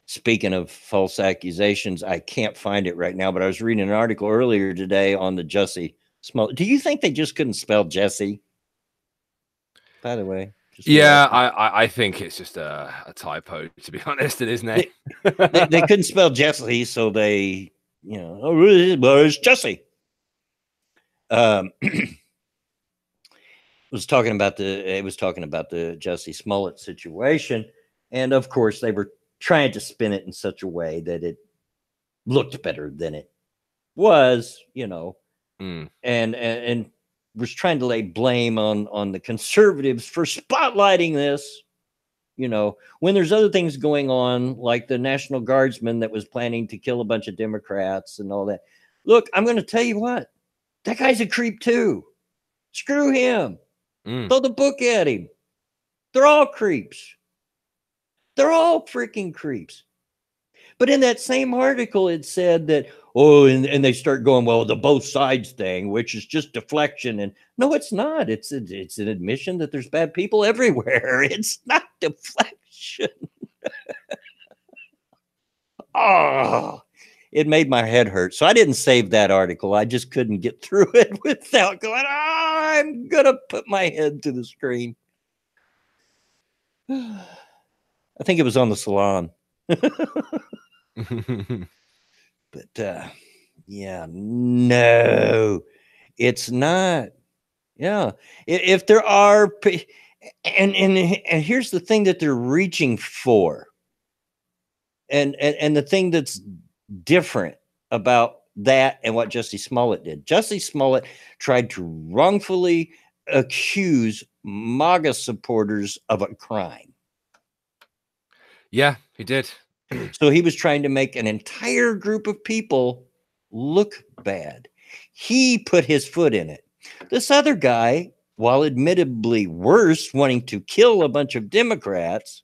Speaking of false accusations, I can't find it right now, but I was reading an article earlier today on the Jussie Smollett. Do you think they just couldn't spell Jesse? By the way. Yeah, I think it's just a typo, to be honest, in his name. They couldn't spell Jesse, so they, you know, oh, it's Jesse. It was talking about the Jussie Smollett situation, and of course they were trying to spin it in such a way that it looked better than it was, you know, and was trying to lay blame on the conservatives for spotlighting this, you know, when there's other things going on, like the National Guardsman that was planning to kill a bunch of Democrats and all that. Look, I'm going to tell you what, that guy's a creep too. Screw him. Throw the book at him. They're all creeps. They're all freaking creeps. But in that same article, it said that, oh, and they start going, well, the both sides thing, which is just deflection. And no, it's not. It's an admission that there's bad people everywhere. It's not deflection. Oh, it made my head hurt. So I didn't save that article. I just couldn't get through it without going, oh, I'm going to put my head to the screen. I think it was on the salon. But yeah, no, it's not. Yeah, if there are, and here's the thing that they're reaching for, and the thing that's different about that and what Jussie Smollett did. Jussie Smollett tried to wrongfully accuse MAGA supporters of a crime. Yeah, he did. So he was trying to make an entire group of people look bad. He put his foot in it. This other guy, while admittedly worse, wanting to kill a bunch of Democrats,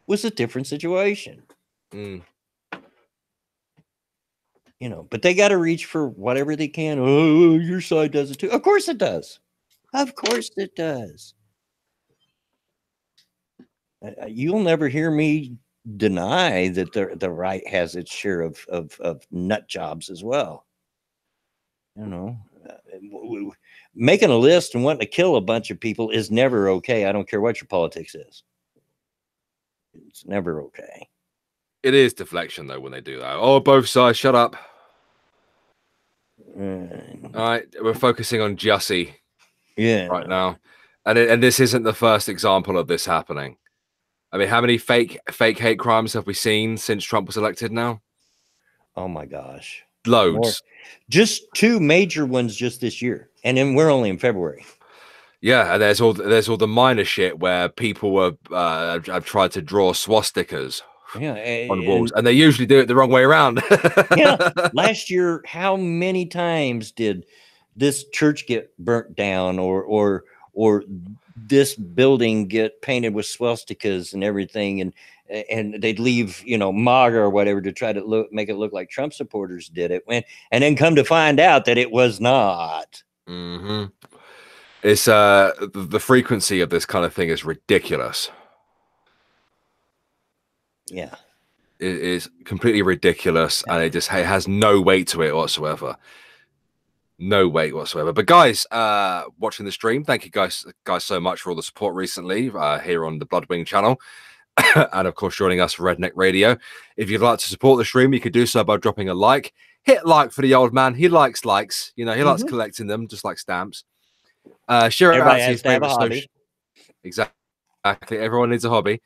was a different situation. You know, but they got to reach for whatever they can. Oh, your side does it too. Of course it does. Of course it does. You'll never hear me deny that the right has its share of nut jobs as well. You know, making a list and wanting to kill a bunch of people is never okay. I don't care what your politics is. It's never okay. It is deflection, though, when they do that. Oh, both sides, shut up. All right, we're focusing on Jussie right now. And this isn't the first example of this happening. I mean, how many fake hate crimes have we seen since Trump was elected now? Oh, my gosh. Loads. More. Just 2 major ones just this year. And then we're only in February. Yeah, and there's all the minor shit where people were have tried to draw swastikas on walls, and they usually do it the wrong way around. Yeah, last year, how many times did this church get burnt down, or this building get painted with swastikas and everything, and they'd leave, you know, MAGA or whatever to try to make it look like Trump supporters did it, and then come to find out that it was not. It's the frequency of this kind of thing is ridiculous. Yeah, it is completely ridiculous, and it has no weight to it whatsoever. No weight whatsoever. But guys, watching the stream, thank you guys so much for all the support recently here on the Bloodwing channel. And of course, joining us for Redneck Radio. If you'd like to support the stream, you could do so by dropping a like. Hit like for the old man. He likes likes. You know, he likes collecting them, just like stamps. Share it out to your favorite social. Exactly. Everyone needs a hobby.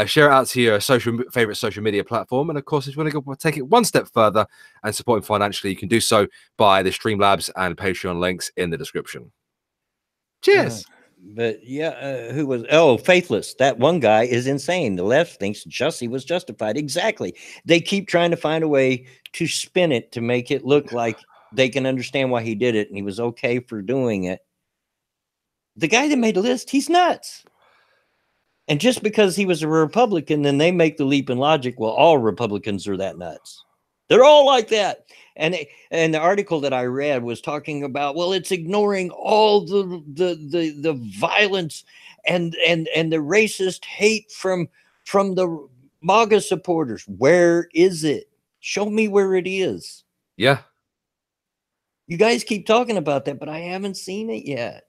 Share it out to your favorite social media platform. And of course, if you want to go take it one step further and support him financially, you can do so by the Streamlabs and Patreon links in the description. Cheers. But yeah, who was Faithless? That one guy is insane. The left thinks Jussie was justified. Exactly. They keep trying to find a way to spin it to make it look like they can understand why he did it and he was okay for doing it. The guy that made the list, he's nuts. And just because he was a Republican, then they make the leap in logic. Well, all Republicans are that nuts. They're all like that. And the article that I read was talking about, well, it's ignoring all the violence and the racist hate from the MAGA supporters. Where is it? Show me where it is. Yeah. You guys keep talking about that, but I haven't seen it yet.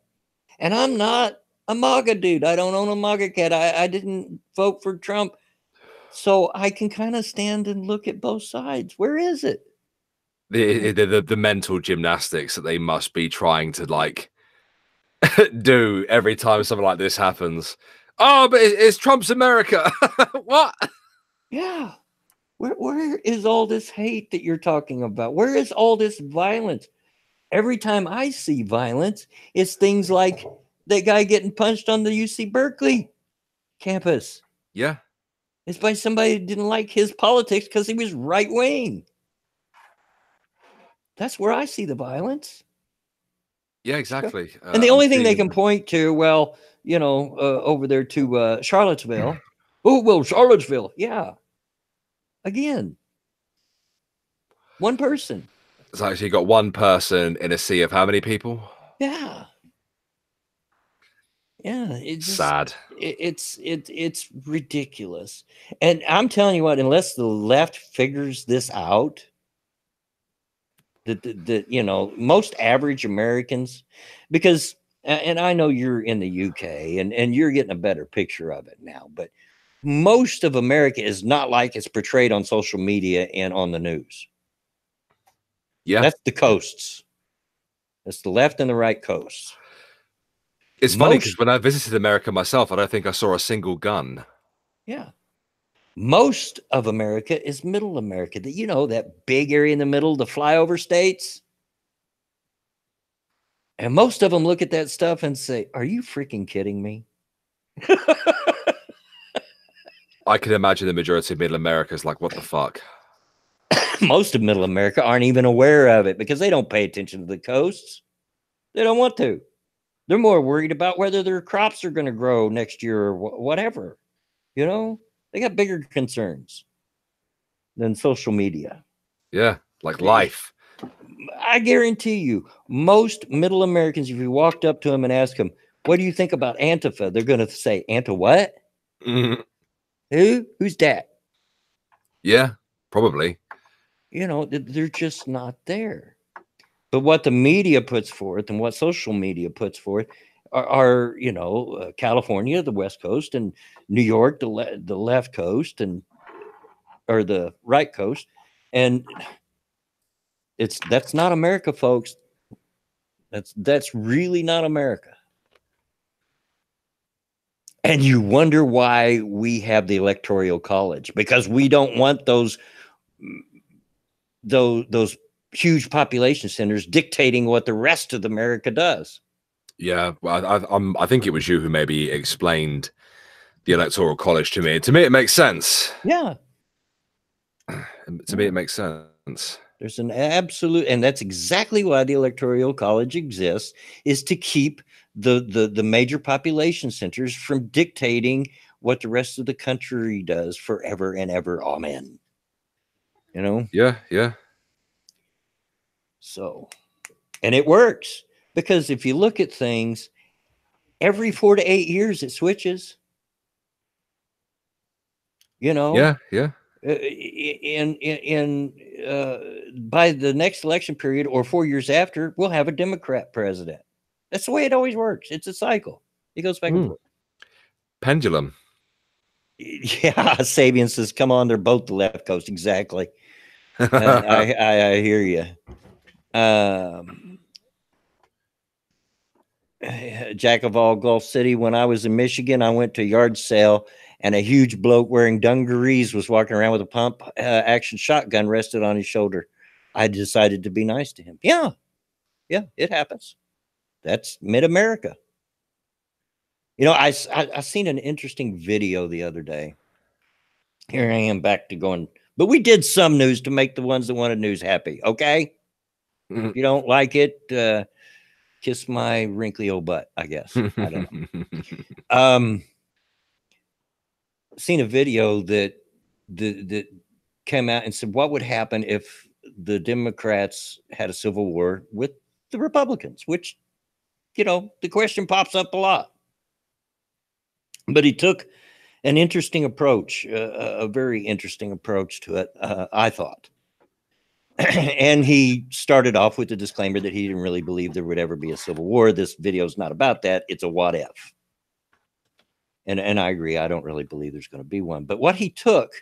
And I'm not a MAGA dude. I don't own a MAGA cat. I didn't vote for Trump. So I can kind of stand and look at both sides. Where is it? The mental gymnastics that they must be trying to like do every time something like this happens. Oh, but it's Trump's America. What? Yeah. Where is all this hate that you're talking about? Where is all this violence? Every time I see violence, it's things like that guy getting punched on the UC Berkeley campus. Yeah. It's by somebody who didn't like his politics because he was right wing. That's where I see the violence. Yeah, exactly. And the only thing they can point to, well, you know, over there to Charlottesville. Oh, well, Charlottesville. Yeah. Again, one person. It's actually got one person in a sea of how many people? Yeah. Yeah, it's just, sad. It's ridiculous. And I'm telling you what, unless the left figures this out, that you know, most average Americans, because and I know you're in the UK and you're getting a better picture of it now, but most of America is not like it's portrayed on social media and on the news. Yeah, that's the coasts. That's the left and the right coasts. It's funny because when I visited America myself, I don't think I saw a single gun. Yeah. Most of America is middle America. You know, that big area in the middle, the flyover states. And most of them look at that stuff and say, are you freaking kidding me? I can imagine the majority of middle America is like, what the fuck? Most of middle America aren't even aware of it because they don't pay attention to the coasts. They don't want to. They're more worried about whether their crops are going to grow next year or whatever. You know, they got bigger concerns than social media. Yeah, like life. I guarantee you, most middle Americans, if you walked up to them and asked them, what do you think about Antifa? They're going to say, Anta what? Mm-hmm. Who's that? Yeah, probably. You know, they're just not there. But what the media puts forth and what social media puts forth are you know, California, the West Coast, and New York, the left coast, and or the right coast, and that's not America, folks. That's really not America. And you wonder why we have the Electoral College, because we don't want those huge population centers dictating what the rest of America does. Yeah, well, I think it was you who maybe explained the Electoral College to me. To me, it makes sense. Yeah. To me, it makes sense. There's an absolute, and that's exactly why the Electoral College exists, is to keep the major population centers from dictating what the rest of the country does forever and ever. Amen. You know? Yeah, yeah. So, and it works, because if you look at things, every 4 to 8 years it switches. You know? Yeah, yeah. by the next election period or 4 years after, we'll have a Democrat president. That's the way it always works. It's a cycle. It goes back and forth. Pendulum. Yeah, Sabian says, "Come on, they're both the left coast." Exactly. I hear you. Jack of all Gulf City. When I was in Michigan, I went to a yard sale, and a huge bloke wearing dungarees was walking around with a pump action shotgun rested on his shoulder. I decided to be nice to him. Yeah, it happens. That's mid-America. You know, I seen an interesting video the other day. Here I am back to going, but we did some news to make the ones that wanted news happy. Okay, if you don't like it, kiss my wrinkly old butt, I guess. I don't know. Seen a video that came out and said, what would happen if the Democrats had a civil war with the Republicans? Which, you know, the question pops up a lot. But he took an interesting approach, a very interesting approach to it, I thought. And he started off with the disclaimer that he didn't really believe there would ever be a civil war. This video is not about that. It's a what if. And I agree. I don't really believe there's going to be one. But what he took,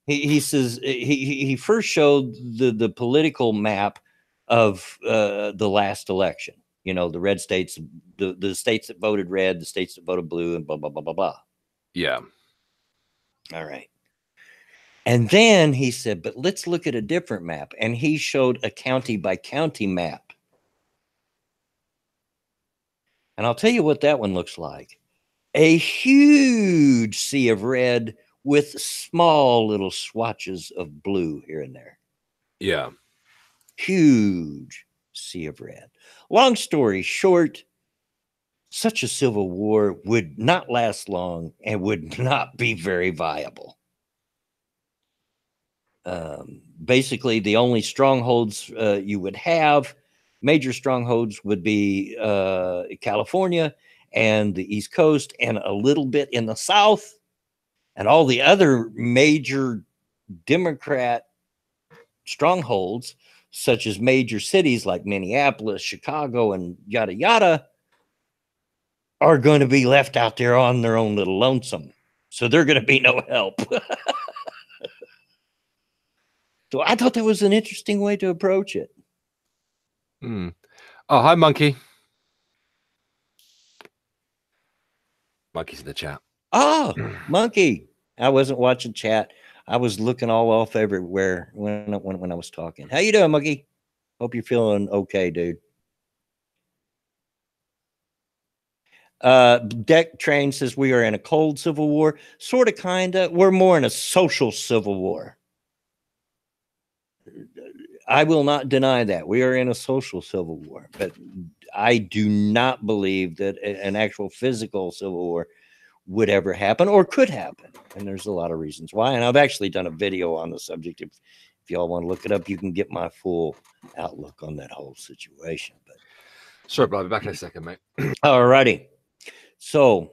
he says, he first showed the political map of the last election. You know, the red states, the states that voted red, the states that voted blue, and blah, blah, blah, blah, blah. Yeah. All right. And then he said, but let's look at a different map. And he showed a county by county map. And I'll tell you what that one looks like. A huge sea of red with small little swatches of blue here and there. Yeah. Huge sea of red. Long story short, such a civil war would not last long and would not be very viable. Basically, the only strongholds you would have, major strongholds, would be California and the East Coast and a little bit in the South, and all the other major Democrat strongholds, such as major cities like Minneapolis, Chicago, and yada, yada, are going to be left out there on their own little lonesome. So they're going to be no help. So I thought that was an interesting way to approach it. Oh, hi, Monkey. Monkey's in the chat. Oh, Monkey. I wasn't watching chat. I was looking all off everywhere when I was talking. How you doing, Monkey? Hope you're feeling okay, dude. Dec Train says we are in a cold civil war. Sort of, kind of. We're more in a social civil war. I will not deny that. We are in a social civil war. But I do not believe that an actual physical civil war would ever happen or could happen. And there's a lot of reasons why. And I've actually done a video on the subject. If y'all want to look it up, you can get my full outlook on that whole situation. But sorry, but I'll be back in a second, mate. All righty. So,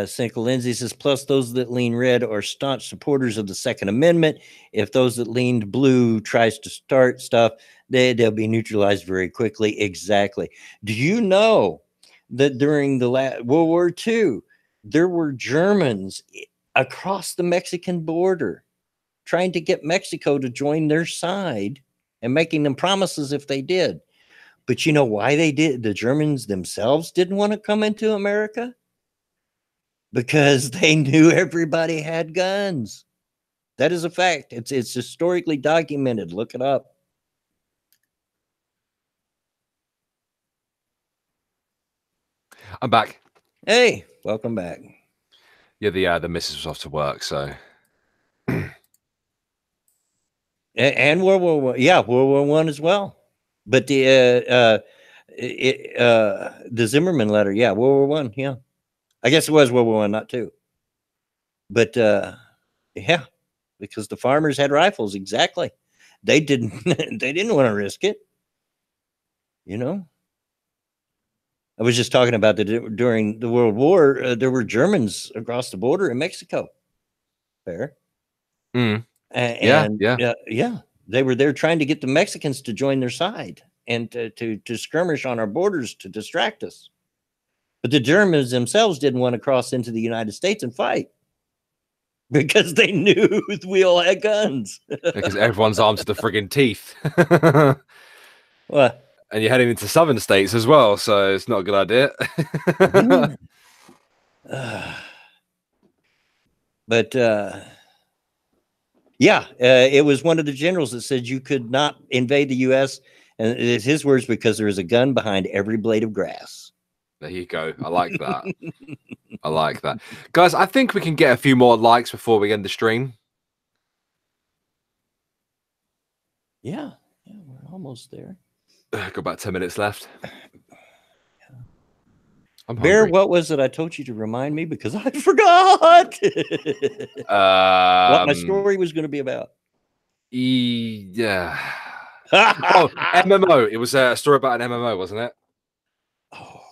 Cynical Lindsay says, plus those that lean red are staunch supporters of the Second Amendment. If those that leaned blue tries to start stuff, they'll be neutralized very quickly. Exactly. Do you know that during the World War II, there were Germans across the Mexican border trying to get Mexico to join their side and making them promises if they did? But you know why they did? The Germans themselves didn't want to come into America? Because they knew everybody had guns. That is a fact. It's historically documented. Look it up. I'm back. Hey, welcome back. Yeah, the missus was off to work, so. And World War I. Yeah, World War I as well. But the Zimmerman letter, yeah, World War I, yeah. I guess it was World War I, not two. But yeah, because the farmers had rifles, exactly. They didn't want to risk it, you know. I was just talking about that during the World War, there were Germans across the border in Mexico. Fair. Mm. And yeah, they were there trying to get the Mexicans to join their side and to skirmish on our borders to distract us. But the Germans themselves didn't want to cross into the United States and fight because they knew we all had guns. Because everyone's armed to the friggin' teeth. What? And you're heading into southern states as well, so it's not a good idea. But yeah, it was one of the generals that said you could not invade the U.S. And it's his words, because there is a gun behind every blade of grass. There you go. I like that. I like that. Guys, I think we can get a few more likes before we end the stream. Yeah, we're almost there. Got about 10 minutes left. I'm Bear, hungry. what was it I told you to remind me? Because I forgot what my story was going to be about. Yeah. Oh, MMO. It was a story about an MMO, wasn't it? Oh,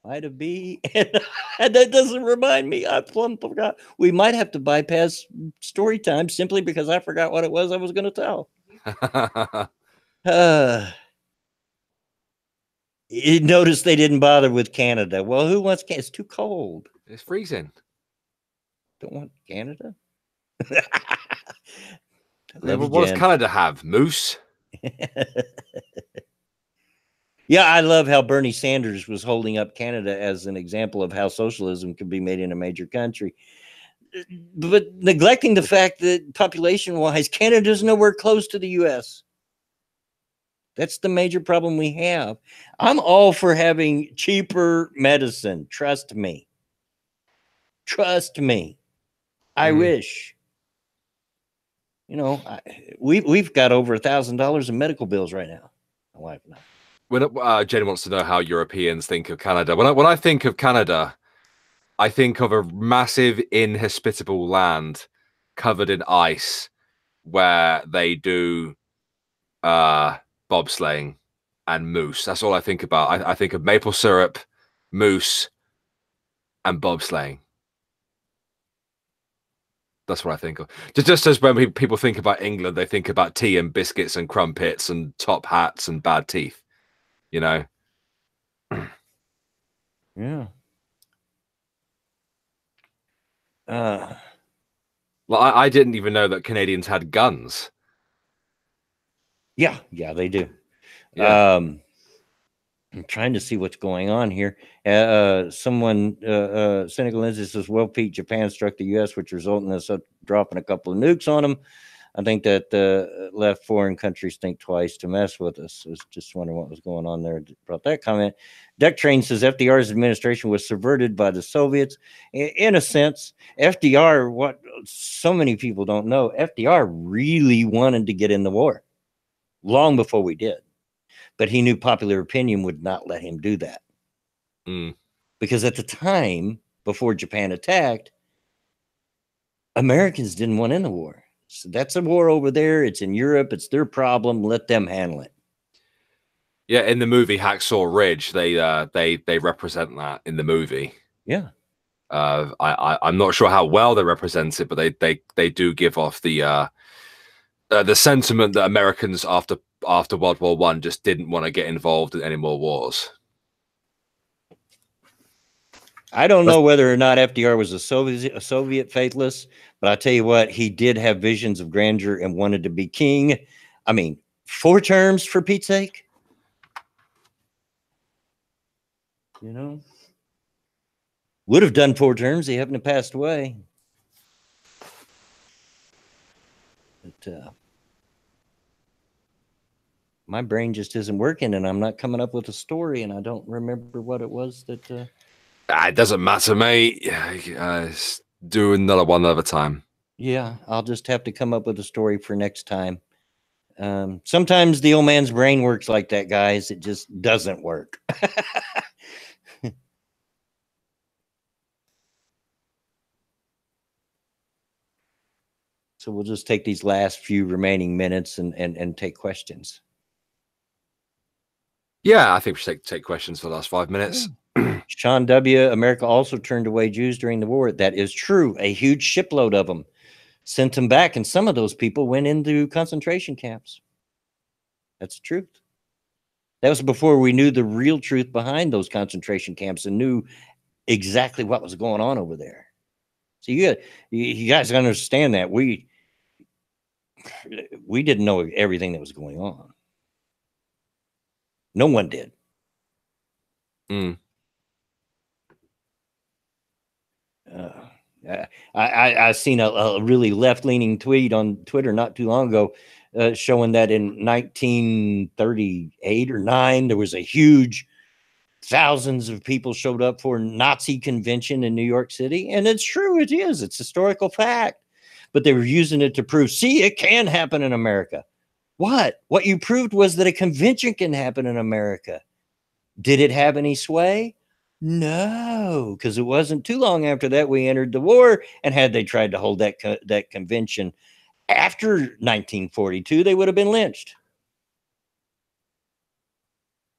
might have been. And that doesn't remind me. I plumb forgot. We might have to bypass story time simply because I forgot what it was I was going to tell. You notice they didn't bother with Canada. Well, who wants Canada? It's too cold. It's freezing. Don't want Canada. What does Canada have? Moose? Yeah, I love how Bernie Sanders was holding up Canada as an example of how socialism could be made in a major country, but neglecting the fact that population-wise, Canada's nowhere close to the U.S. That's the major problem we have. I'm all for having cheaper medicine. Trust me. Trust me. I wish. You know, we've got over $1,000 in medical bills right now. My wife and I. When Jenny wants to know how Europeans think of Canada. When I think of Canada, I think of a massive inhospitable land covered in ice where they do bobsleighing and moose. That's all I think about. I think of maple syrup, moose, and bobsleighing. That's what I think of. Just as when people think about England, they think about tea and biscuits and crumpets and top hats and bad teeth. You know? Yeah. Well, I didn't even know that Canadians had guns. Yeah, they do. Yeah. I'm trying to see what's going on here. Someone, Cynical Lindsay says, well, Pete, Japan struck the U.S., which resulted in us dropping a couple of nukes on them. I think that left foreign countries think twice to mess with us. I was just wondering what was going on there. Brought that comment. Dec Cream says FDR's administration was subverted by the Soviets. In a sense, FDR, what so many people don't know, FDR really wanted to get in the war long before we did. But he knew popular opinion would not let him do that. Because at the time, before Japan attacked, Americans didn't want in the war. So that's a war over there. It's in Europe. It's their problem. Let them handle it. Yeah, in the movie Hacksaw Ridge, they represent that in the movie. Yeah. I'm not sure how well they represent it, but they do give off the sentiment that Americans after World War I just didn't want to get involved in any more wars. I don't know whether or not FDR was a Soviet faithless, but I'll tell you what, he did have visions of grandeur and wanted to be king. I mean, 4 terms for Pete's sake. You know, would have done 4 terms. He happened to passed away. But my brain just isn't working, and I'm not coming up with a story, and I don't remember what it was that. It doesn't matter, mate. Do another one another time. Yeah, I'll just have to come up with a story for next time. Sometimes the old man's brain works like that, guys. It just doesn't work. So we'll just take these last few remaining minutes and take questions. Yeah, I think we should take questions for the last 5 minutes. Sean W. America also turned away Jews during the war. That is true. A huge shipload of them sent them back, and some of those people went into concentration camps. That's the truth. That was before we knew the real truth behind those concentration camps and knew exactly what was going on over there. So you guys understand that we didn't know everything that was going on. No one did. I seen a really left-leaning tweet on Twitter not too long ago showing that in 1938 or 9 there was a huge thousands of people showed up for Nazi convention in New York City, and it's true. It's historical fact, but they were using it to prove, see, it can happen in America. What you proved was that a convention can happen in America. Did it have any sway? No, because it wasn't too long after that we entered the war, and had they tried to hold that convention after 1942, they would have been lynched.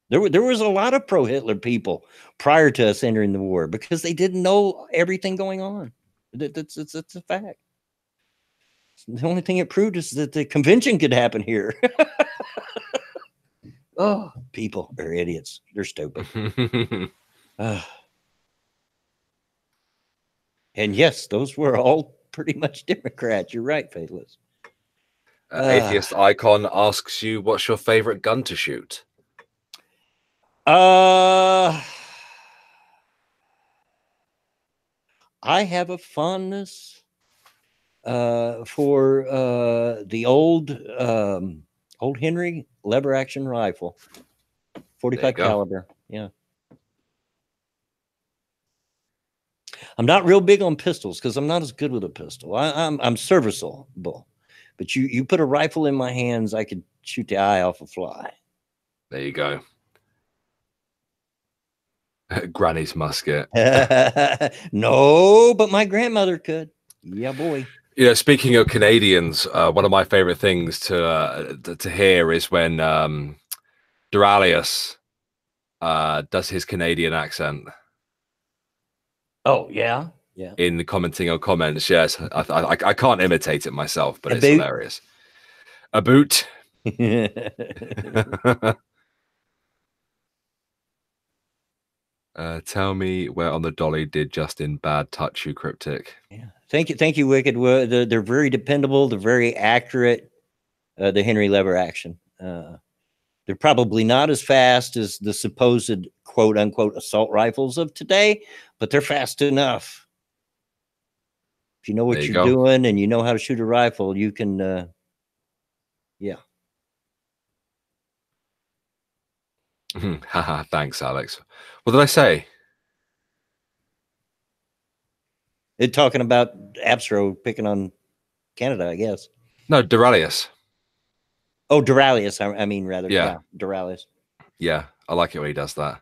There was a lot of pro-Hitler people prior to us entering the war because they didn't know everything going on. That's a fact. The only thing it proved is that the convention could happen here. Oh, people are idiots. They're stupid. And yes, those were all pretty much Democrats. You're right, Faithless. Atheist Icon asks you, what's your favorite gun to shoot? I have a fondness for the old Henry lever action rifle, 45 caliber. Yeah. I'm not real big on pistols because I'm not as good with a pistol. I'm serviceable, but you put a rifle in my hands, I could shoot the eye off a fly. There you go. Granny's musket. No, but my grandmother could. Yeah, boy. You know, speaking of Canadians, one of my favorite things to hear is when Duralius does his Canadian accent. Oh yeah, yeah. In commenting on comments, yes, I can't imitate it myself, but it's hilarious. A boot. Tell me where on the dolly did Justin Bad touch you, Cryptic? Yeah, thank you, Wicked. They're very dependable. They're very accurate. The Henry lever action. They're probably not as fast as the supposed quote unquote assault rifles of today, but they're fast enough. If you know what you're doing and you know how to shoot a rifle, you can. Yeah. Haha, thanks, Alex. What did I say? It talking about Abstro picking on Canada, I guess. No, Duralius. Oh, Duralius. I mean, rather. Yeah, Duralius. Yeah, I like it when he does that.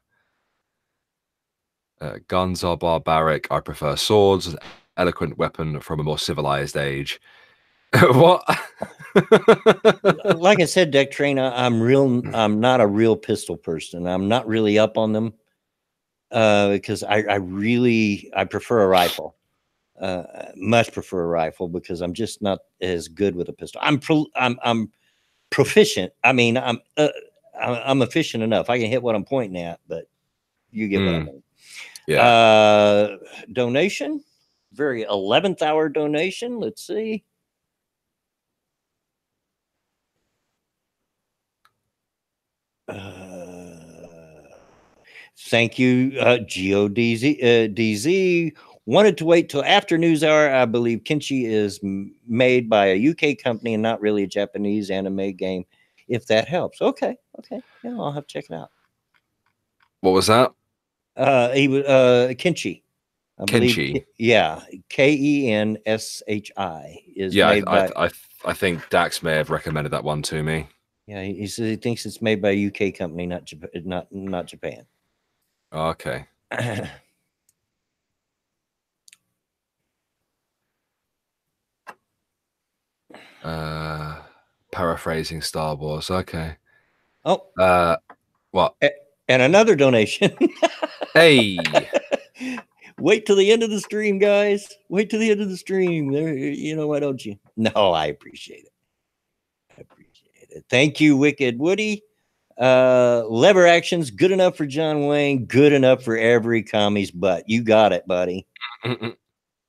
Guns are barbaric. I prefer swords, an eloquent weapon from a more civilized age. What? Like I said, Dec Cream, I'm not a real pistol person. I'm not really up on them because I prefer a rifle. Much prefer a rifle because I'm just not as good with a pistol. I'm proficient. I mean, I'm efficient enough. I can hit what I'm pointing at, but you get what I mean. Yeah. Donation, very 11th hour donation. Let's see. Thank you, GODZ. DZ wanted to wait till after news hour. I believe Kenshi is made by a UK company and not really a Japanese anime game. If that helps, okay. Yeah, I'll have to check it out. What was that? He was Kenshi. I believe, Kenshi. Yeah, KENSHI is made by. I think Dax may have recommended that one to me. Yeah, he says he thinks it's made by a UK company, not Japan. Okay. Paraphrasing Star Wars. Okay. Oh. What? And another donation. Hey. Wait till the end of the stream, guys. Wait till the end of the stream. There, you know, why don't you? No, I appreciate it. I appreciate it. Thank you, Wicked Woody. Lever actions, good enough for John Wayne, good enough for every commie's butt. You got it, buddy.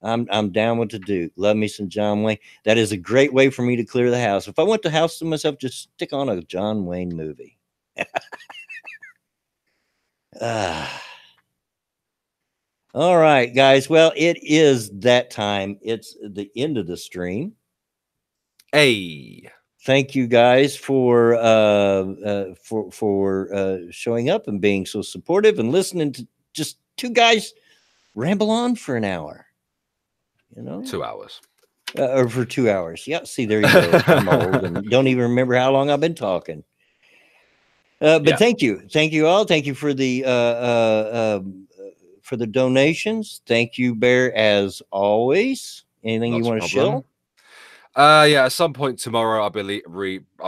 I'm down with the Duke. Love me some John Wayne. That is a great way for me to clear the house. If I want the house to myself, just stick on a John Wayne movie. All right, guys. Well, it is that time. It's the end of the stream. Hey. Thank you guys for showing up and being so supportive and listening to just two guys ramble on for an hour. You know, 2 hours. Or for 2 hours. Yeah. See, there you go. I'm old and don't even remember how long I've been talking. But yeah. Thank you all. Thank you for the donations. Thank you, Bear, as always. Anything you want to show? Yeah, at some point tomorrow, I'll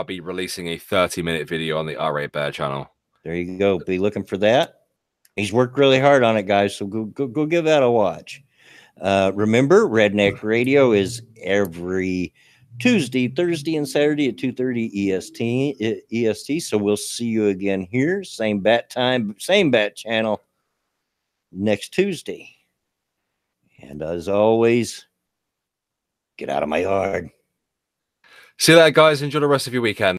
be releasing a 30-minute video on the RA Bear channel. There you go. Be looking for that. He's worked really hard on it, guys. So go give that a watch. Remember, Redneck Radio is every Tuesday, Thursday, and Saturday at 2:30 EST. So we'll see you again here, same bat time, same bat channel next Tuesday. And as always, get out of my yard. See you later, guys. Enjoy the rest of your weekend.